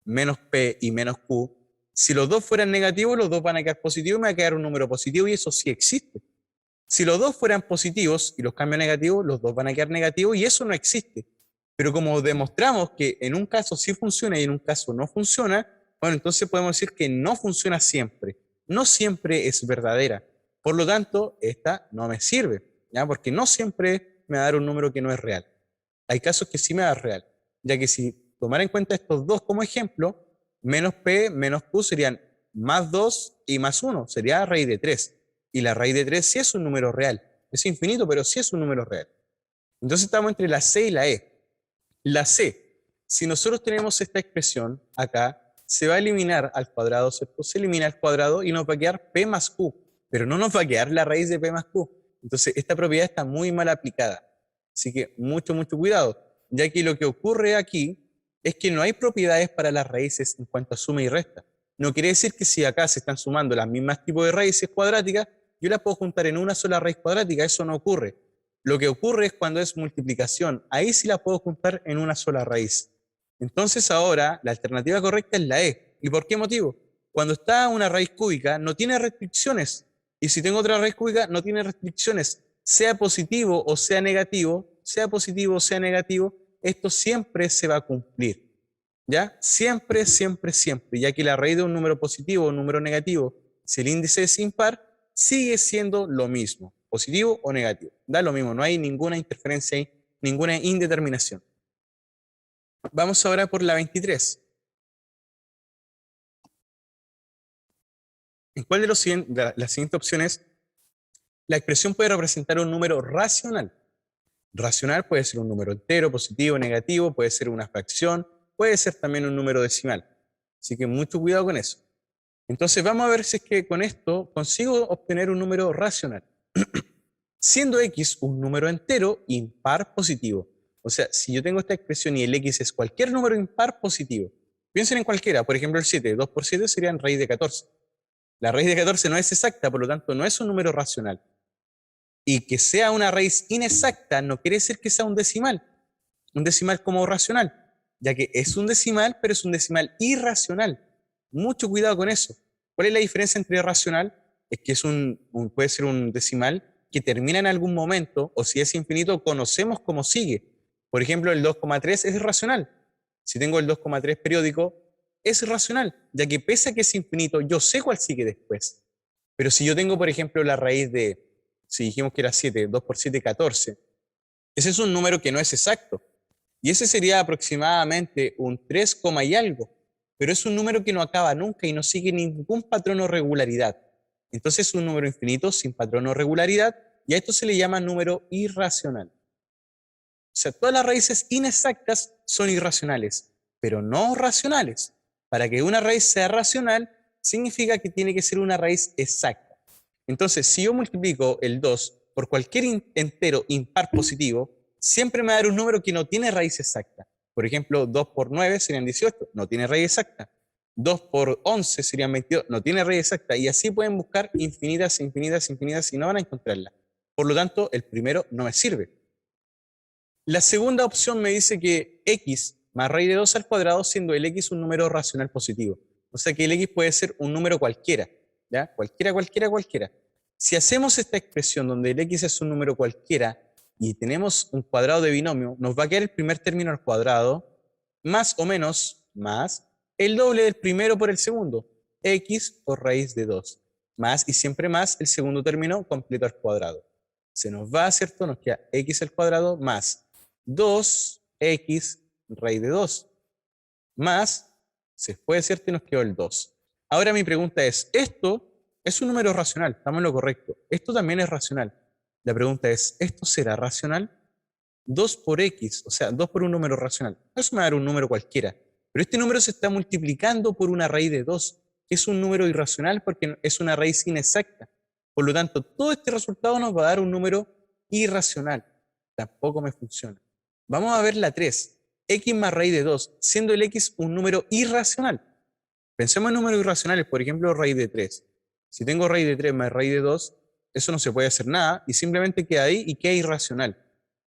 menos P y menos Q, si los dos fueran negativos, los dos van a quedar positivos y me va a quedar un número positivo y eso sí existe. Si los dos fueran positivos y los cambio a negativos, los dos van a quedar negativos y eso no existe. Pero como demostramos que en un caso sí funciona y en un caso no funciona, bueno, entonces podemos decir que no funciona siempre. No siempre es verdadera. Por lo tanto, esta no me sirve, ¿ya? Porque no siempre me va a dar un número que no es real. Hay casos que sí me da real, ya que si tomara en cuenta estos dos como ejemplo, menos P menos Q serían más 2 y más 1, sería raíz de 3. Y la raíz de 3 sí es un número real. Es infinito, pero sí es un número real. Entonces estamos entre la C y la E. La C, si nosotros tenemos esta expresión acá, se va a eliminar al cuadrado, ¿cierto? Se elimina al cuadrado y nos va a quedar P más Q, pero no nos va a quedar la raíz de P más Q. Entonces esta propiedad está muy mal aplicada. Así que mucho, mucho cuidado, ya que lo que ocurre aquí es que no hay propiedades para las raíces en cuanto a suma y resta. No quiere decir que si acá se están sumando las mismas tipos de raíces cuadráticas, yo las puedo juntar en una sola raíz cuadrática. Eso no ocurre. Lo que ocurre es cuando es multiplicación. Ahí sí la puedo juntar en una sola raíz. Entonces ahora la alternativa correcta es la E. ¿Y por qué motivo? Cuando está una raíz cúbica no tiene restricciones. Y si tengo otra raíz cúbica no tiene restricciones. Sea positivo o sea negativo, esto siempre se va a cumplir. ¿Ya? Siempre, siempre, siempre. Ya que la raíz de un número positivo o un número negativo, si el índice es impar, sigue siendo lo mismo. Positivo o negativo. Da lo mismo. No hay ninguna interferencia ahí, ninguna indeterminación. Vamos ahora por la 23. ¿En cuál de las siguientes opciones la expresión puede representar un número racional? Racional puede ser un número entero, positivo, negativo, puede ser una fracción, puede ser también un número decimal. Así que mucho cuidado con eso. Entonces vamos a ver si es que con esto consigo obtener un número racional. Siendo x un número entero impar positivo. O sea, si yo tengo esta expresión y el x es cualquier número impar positivo, piensen en cualquiera, por ejemplo el 7, 2 por 7 serían raíz de 14. La raíz de 14 no es exacta, por lo tanto no es un número racional. Y que sea una raíz inexacta no quiere decir que sea un decimal como racional, ya que es un decimal, pero es un decimal irracional. Mucho cuidado con eso. ¿Cuál es la diferencia entre racional? Es que puede ser un decimal que termina en algún momento, o si es infinito, conocemos cómo sigue. Por ejemplo, el 2,3 es racional. Si tengo el 2,3 periódico, es racional, ya que pese a que es infinito, yo sé cuál sigue después. Pero si yo tengo, por ejemplo, la raíz de, si dijimos que era 7, 2 por 7, 14, ese es un número que no es exacto. Y ese sería aproximadamente un 3, y algo. Pero es un número que no acaba nunca y no sigue ningún patrón o regularidad. Entonces es un número infinito sin patrón o regularidad y a esto se le llama número irracional. O sea, todas las raíces inexactas son irracionales, pero no racionales. Para que una raíz sea racional, significa que tiene que ser una raíz exacta. Entonces, si yo multiplico el 2 por cualquier entero impar positivo, siempre me va a dar un número que no tiene raíz exacta. Por ejemplo, 2 por 9 serían 18, no tiene raíz exacta. 2 por 11 serían 22, no tiene raíz exacta. Y así pueden buscar infinitas, infinitas, infinitas y no van a encontrarla. Por lo tanto, el primero no me sirve. La segunda opción me dice que x más raíz de 2 al cuadrado, siendo el x un número racional positivo. O sea que el x puede ser un número cualquiera, ¿ya? Cualquiera, cualquiera, cualquiera. Si hacemos esta expresión donde el x es un número cualquiera y tenemos un cuadrado de binomio, nos va a quedar el primer término al cuadrado más o menos más el doble del primero por el segundo, x por raíz de 2, más y siempre más el segundo término completo al cuadrado. Se nos va, ¿cierto? Nos queda x al cuadrado más 2x raíz de 2, más, se fue, ¿cierto? Y nos quedó el 2. Ahora mi pregunta es, ¿esto es un número racional? Estamos en lo correcto. Esto también es racional. La pregunta es, ¿esto será racional? 2 por x, o sea, 2 por un número racional. Eso me va a dar un número cualquiera. Pero este número se está multiplicando por una raíz de 2, que es un número irracional porque es una raíz inexacta. Por lo tanto, todo este resultado nos va a dar un número irracional. Tampoco me funciona. Vamos a ver la 3. X más raíz de 2, siendo el x un número irracional. Pensemos en números irracionales, por ejemplo, raíz de 3. Si tengo raíz de 3 más raíz de 2, eso no se puede hacer nada y simplemente queda ahí y queda irracional.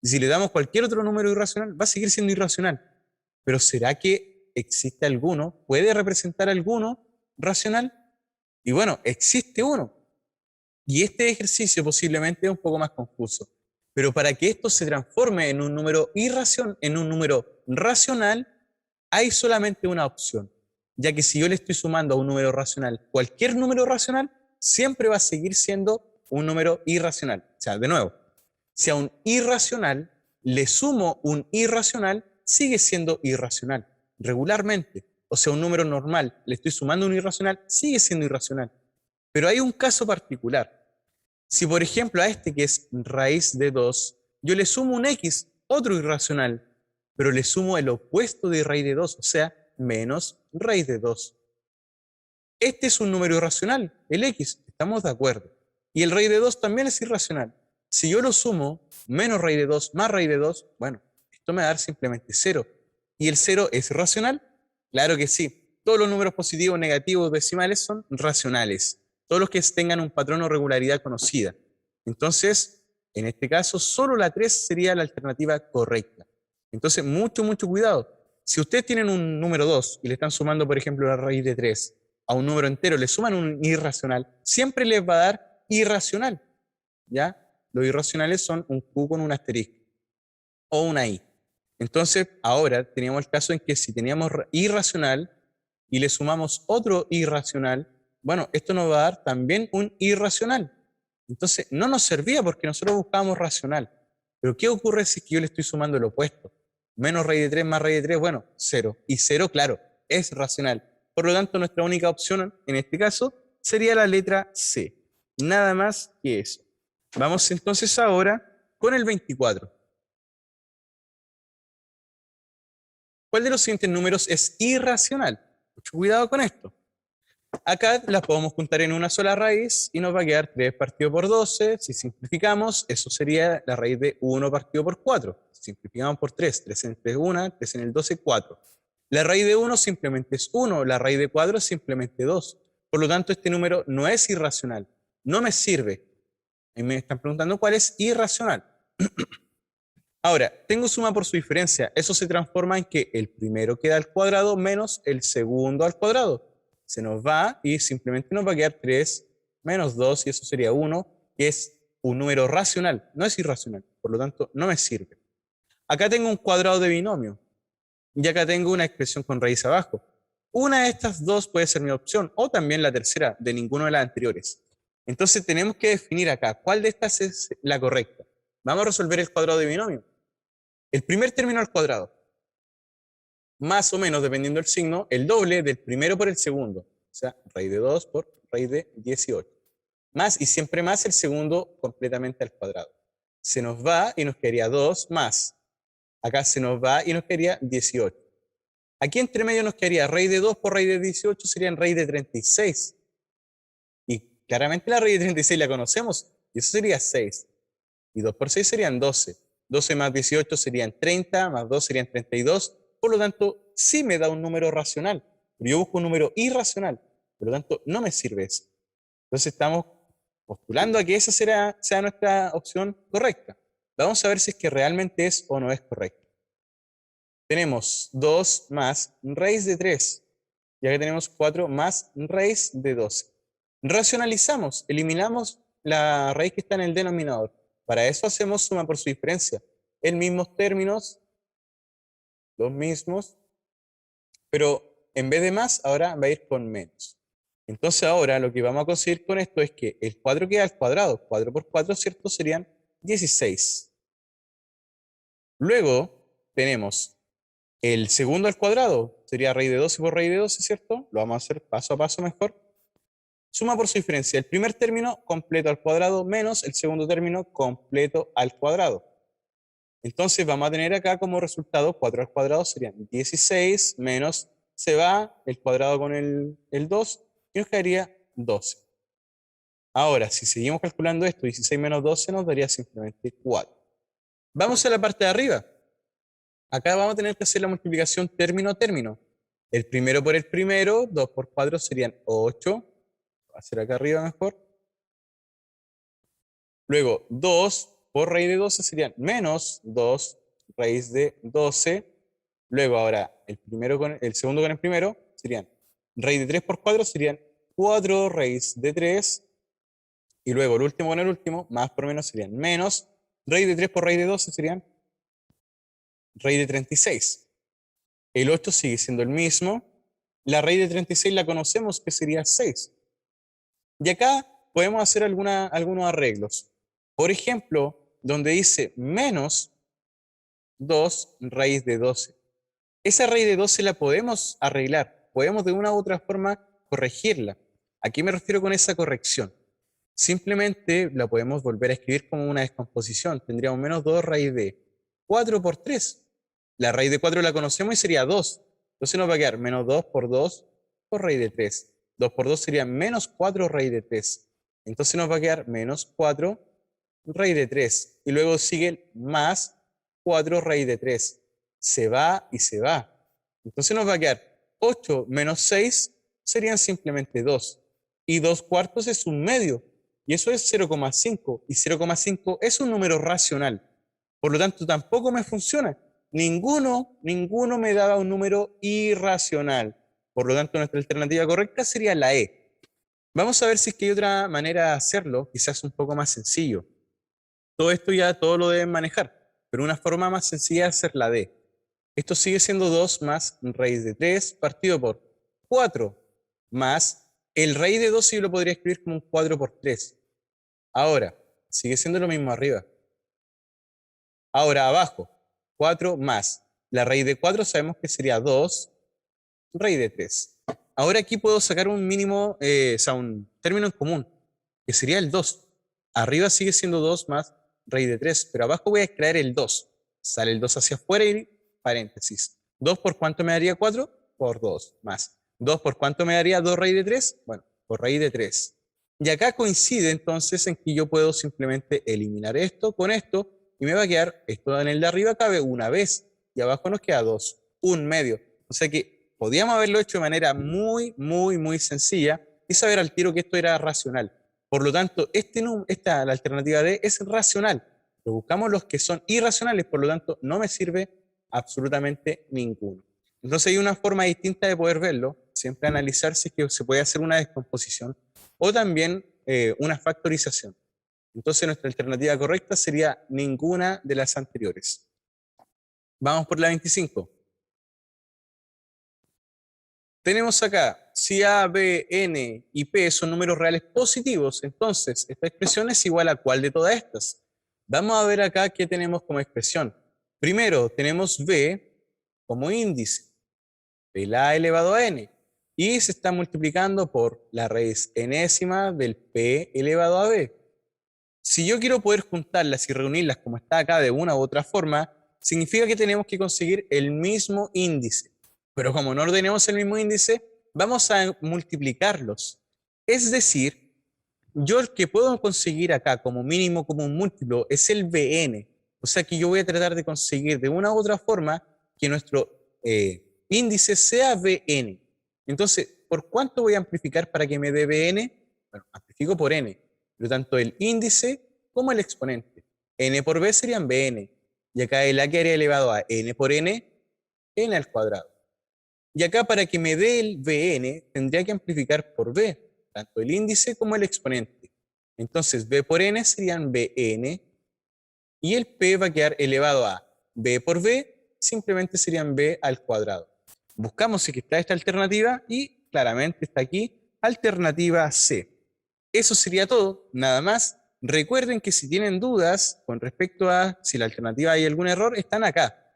Y si le damos cualquier otro número irracional, va a seguir siendo irracional. Pero ¿será que existe alguno? ¿Puede representar alguno racional? Y bueno, existe uno. Y este ejercicio posiblemente es un poco más confuso. Pero para que esto se transforme en un número racional, hay solamente una opción. Ya que si yo le estoy sumando a un número racional, cualquier número racional, siempre va a seguir siendo un número irracional. O sea, de nuevo, si a un irracional le sumo un irracional, sigue siendo irracional, regularmente. O sea, un número normal, le estoy sumando un irracional, sigue siendo irracional. Pero hay un caso particular. Si, por ejemplo, a este que es raíz de 2, yo le sumo un x, otro irracional, pero le sumo el opuesto de raíz de 2, o sea, menos raíz de 2. Este es un número irracional, el x, estamos de acuerdo. Y el raíz de 2 también es irracional. Si yo lo sumo, menos raíz de 2 más raíz de 2, bueno, esto me va a dar simplemente 0. ¿Y el 0 es racional? Claro que sí. Todos los números positivos, negativos, decimales son racionales. Todos los que tengan un patrón o regularidad conocida. Entonces, en este caso, solo la 3 sería la alternativa correcta. Entonces, mucho, mucho cuidado. Si ustedes tienen un número 2 y le están sumando, por ejemplo, la raíz de 3 a un número entero, le suman un irracional, siempre les va a dar irracional. ¿Ya? Los irracionales son un Q con un asterisco o una I. Entonces, ahora teníamos el caso en que si teníamos irracional y le sumamos otro irracional, bueno, esto nos va a dar también un irracional. Entonces, no nos servía porque nosotros buscábamos racional. Pero ¿qué ocurre si yo le estoy sumando el opuesto? Menos raíz de 3 más raíz de 3, bueno, 0. Y 0, claro, es racional. Por lo tanto, nuestra única opción en este caso sería la letra C. Nada más que eso. Vamos entonces ahora con el 24. ¿Cuál de los siguientes números es irracional? Mucho cuidado con esto. Acá las podemos juntar en una sola raíz y nos va a quedar 3 partido por 12. Si simplificamos, eso sería la raíz de 1 partido por 4. Si simplificamos por 3, 3 en el 3 es 1, 3 en el 12, 4. La raíz de 1 simplemente es 1, la raíz de 4 es simplemente 2. Por lo tanto, este número no es irracional, no me sirve. Y me están preguntando cuál es irracional. Ahora, tengo suma por su diferencia. Eso se transforma en que el primero queda al cuadrado menos el segundo al cuadrado. Se nos va y simplemente nos va a quedar 3 menos 2 y eso sería 1, que es un número racional, no es irracional. Por lo tanto, no me sirve. Acá tengo un cuadrado de binomio y acá tengo una expresión con raíz abajo. Una de estas dos puede ser mi opción o también la tercera de ninguna de las anteriores. Entonces tenemos que definir acá cuál de estas es la correcta. Vamos a resolver el cuadrado de binomio. El primer término al cuadrado, más o menos, dependiendo del signo, el doble del primero por el segundo. O sea, raíz de 2 por raíz de 18. Más y siempre más el segundo completamente al cuadrado. Se nos va y nos quedaría 2 más. Acá se nos va y nos quedaría 18. Aquí entre medio nos quedaría raíz de 2 por raíz de 18 serían raíz de 36. Y claramente la raíz de 36 la conocemos. Y eso sería 6. Y 2 por 6 serían 12. 12 más 18 serían 30, más 2 serían 32. Por lo tanto, sí me da un número racional. Pero yo busco un número irracional. Por lo tanto, no me sirve eso. Entonces estamos postulando a que esa sea nuestra opción correcta. Vamos a ver si es que realmente es o no es correcta. Tenemos 2 más raíz de 3. Y acá tenemos 4 más raíz de 12. Racionalizamos, eliminamos la raíz que está en el denominador. Para eso hacemos suma por su diferencia. En mismos términos, los mismos, pero en vez de más, ahora va a ir con menos. Entonces ahora lo que vamos a conseguir con esto es que el 4 queda al cuadrado. 4 por 4, ¿cierto? Serían 16. Luego tenemos el segundo al cuadrado. Sería raíz de 12 por raíz de 12, ¿cierto? Lo vamos a hacer paso a paso mejor. Suma por su diferencia el primer término completo al cuadrado menos el segundo término completo al cuadrado. Entonces vamos a tener acá como resultado 4 al cuadrado serían 16 menos, se va el cuadrado con el 2 y nos quedaría 12. Ahora, si seguimos calculando esto, 16 menos 12 nos daría simplemente 4. Vamos a la parte de arriba. Acá vamos a tener que hacer la multiplicación término a término. El primero por el primero, 2 por 4 serían 8. Va a ser acá arriba mejor. Luego, 2 por raíz de 12 serían menos 2 raíz de 12. Luego, ahora, el segundo con el primero serían raíz de 3 por 4 serían 4 raíz de 3. Y luego, el último con el último, más por menos serían menos. Raíz de 3 por raíz de 12 serían raíz de 36. El 8 sigue siendo el mismo. La raíz de 36 la conocemos, que sería 6. Y acá podemos hacer algunos arreglos. Por ejemplo, donde dice menos 2 raíz de 12. Esa raíz de 12 la podemos arreglar. Podemos de una u otra forma corregirla. ¿A qué me refiero con esa corrección? Simplemente la podemos volver a escribir como una descomposición. Tendríamos menos 2 raíz de 4 por 3. La raíz de 4 la conocemos y sería 2. Entonces nos va a quedar menos 2 por raíz de 3. 2 por 2 sería menos 4 raíz de 3. Entonces nos va a quedar menos 4 raíz de 3. Y luego sigue más 4 raíz de 3. se va y se va. Entonces nos va a quedar 8 menos 6 serían simplemente 2. Y 2 cuartos es un medio. Y eso es 0,5. Y 0,5 es un número racional. Por lo tanto, tampoco me funciona. Ninguno me daba un número irracional. Por lo tanto, nuestra alternativa correcta sería la E. Vamos a ver si es que hay otra manera de hacerlo, quizás un poco más sencillo. Todo esto ya todo lo deben manejar, pero una forma más sencilla es hacer la D. Esto sigue siendo 2 más raíz de 3 partido por 4 más el raíz de 2 yo lo podría escribir como un 4 por 3. Ahora, sigue siendo lo mismo arriba. Ahora abajo, 4 más la raíz de 4 sabemos que sería 2 raíz de 3. Ahora aquí puedo sacar un mínimo, o sea, un término en común, que sería el 2. Arriba sigue siendo 2 más raíz de 3, pero abajo voy a extraer el 2. Sale el 2 hacia afuera y paréntesis. 2 por cuánto me daría 4? Por 2 más. 2 por cuánto me daría 2 raíz de 3? Bueno, por raíz de 3. Y acá coincide entonces en que yo puedo simplemente eliminar esto con esto y me va a quedar, esto en el de arriba cabe una vez y abajo nos queda 2, un medio. O sea que podíamos haberlo hecho de manera muy sencilla y saber al tiro que esto era racional. Por lo tanto, la alternativa D es racional. Pero buscamos los que son irracionales, por lo tanto, no me sirve absolutamente ninguno. Entonces hay una forma distinta de poder verlo, siempre analizar si es que se puede hacer una descomposición o también una factorización. Entonces nuestra alternativa correcta sería ninguna de las anteriores. Vamos por la 25. Tenemos acá, si A, B, N y P son números reales positivos, entonces esta expresión es igual a ¿cuál de todas estas? Vamos a ver acá qué tenemos como expresión. Primero tenemos B como índice de la elevado a N y se está multiplicando por la raíz enésima del P elevado a B. Si yo quiero poder juntarlas y reunirlas como está acá de una u otra forma, significa que tenemos que conseguir el mismo índice. Pero como no ordenemos el mismo índice, vamos a multiplicarlos. Es decir, yo el que puedo conseguir acá como mínimo, como un múltiplo, es el Bn. O sea que yo voy a tratar de conseguir de una u otra forma que nuestro índice sea Bn. Entonces, ¿por cuánto voy a amplificar para que me dé Bn? Bueno, amplifico por n. Por lo tanto, el índice como el exponente. N por B serían Bn. Y acá el A quedaría elevado a n por n, n al cuadrado. Y acá para que me dé el Bn, tendría que amplificar por B, tanto el índice como el exponente. Entonces, B por n serían Bn, y el P va a quedar elevado a B por B, simplemente serían B al cuadrado. Buscamos si está esta alternativa y claramente está aquí, alternativa C. Eso sería todo, nada más. Recuerden que si tienen dudas con respecto a si la alternativa hay algún error, están acá.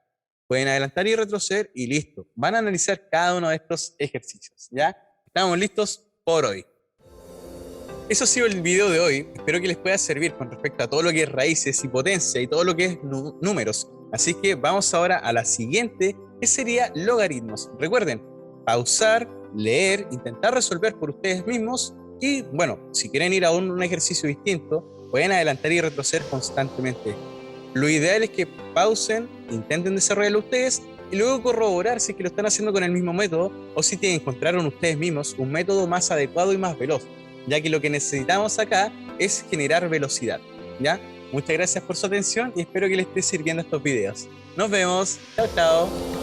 Pueden adelantar y retroceder y listo. Van a analizar cada uno de estos ejercicios, ¿ya? Estamos listos por hoy. Eso ha sido el video de hoy. Espero que les pueda servir con respecto a todo lo que es raíces y potencia y todo lo que es números. Así que vamos ahora a la siguiente, que sería logaritmos. Recuerden, pausar, leer, intentar resolver por ustedes mismos y, bueno, si quieren ir a un ejercicio distinto, pueden adelantar y retroceder constantemente. Lo ideal es que pausen, intenten desarrollarlo ustedes y luego corroborar si es que lo están haciendo con el mismo método o si encontraron ustedes mismos un método más adecuado y más veloz, ya que lo que necesitamos acá es generar velocidad, ¿ya? Muchas gracias por su atención y espero que les esté sirviendo estos videos. Nos vemos. Chao, chao.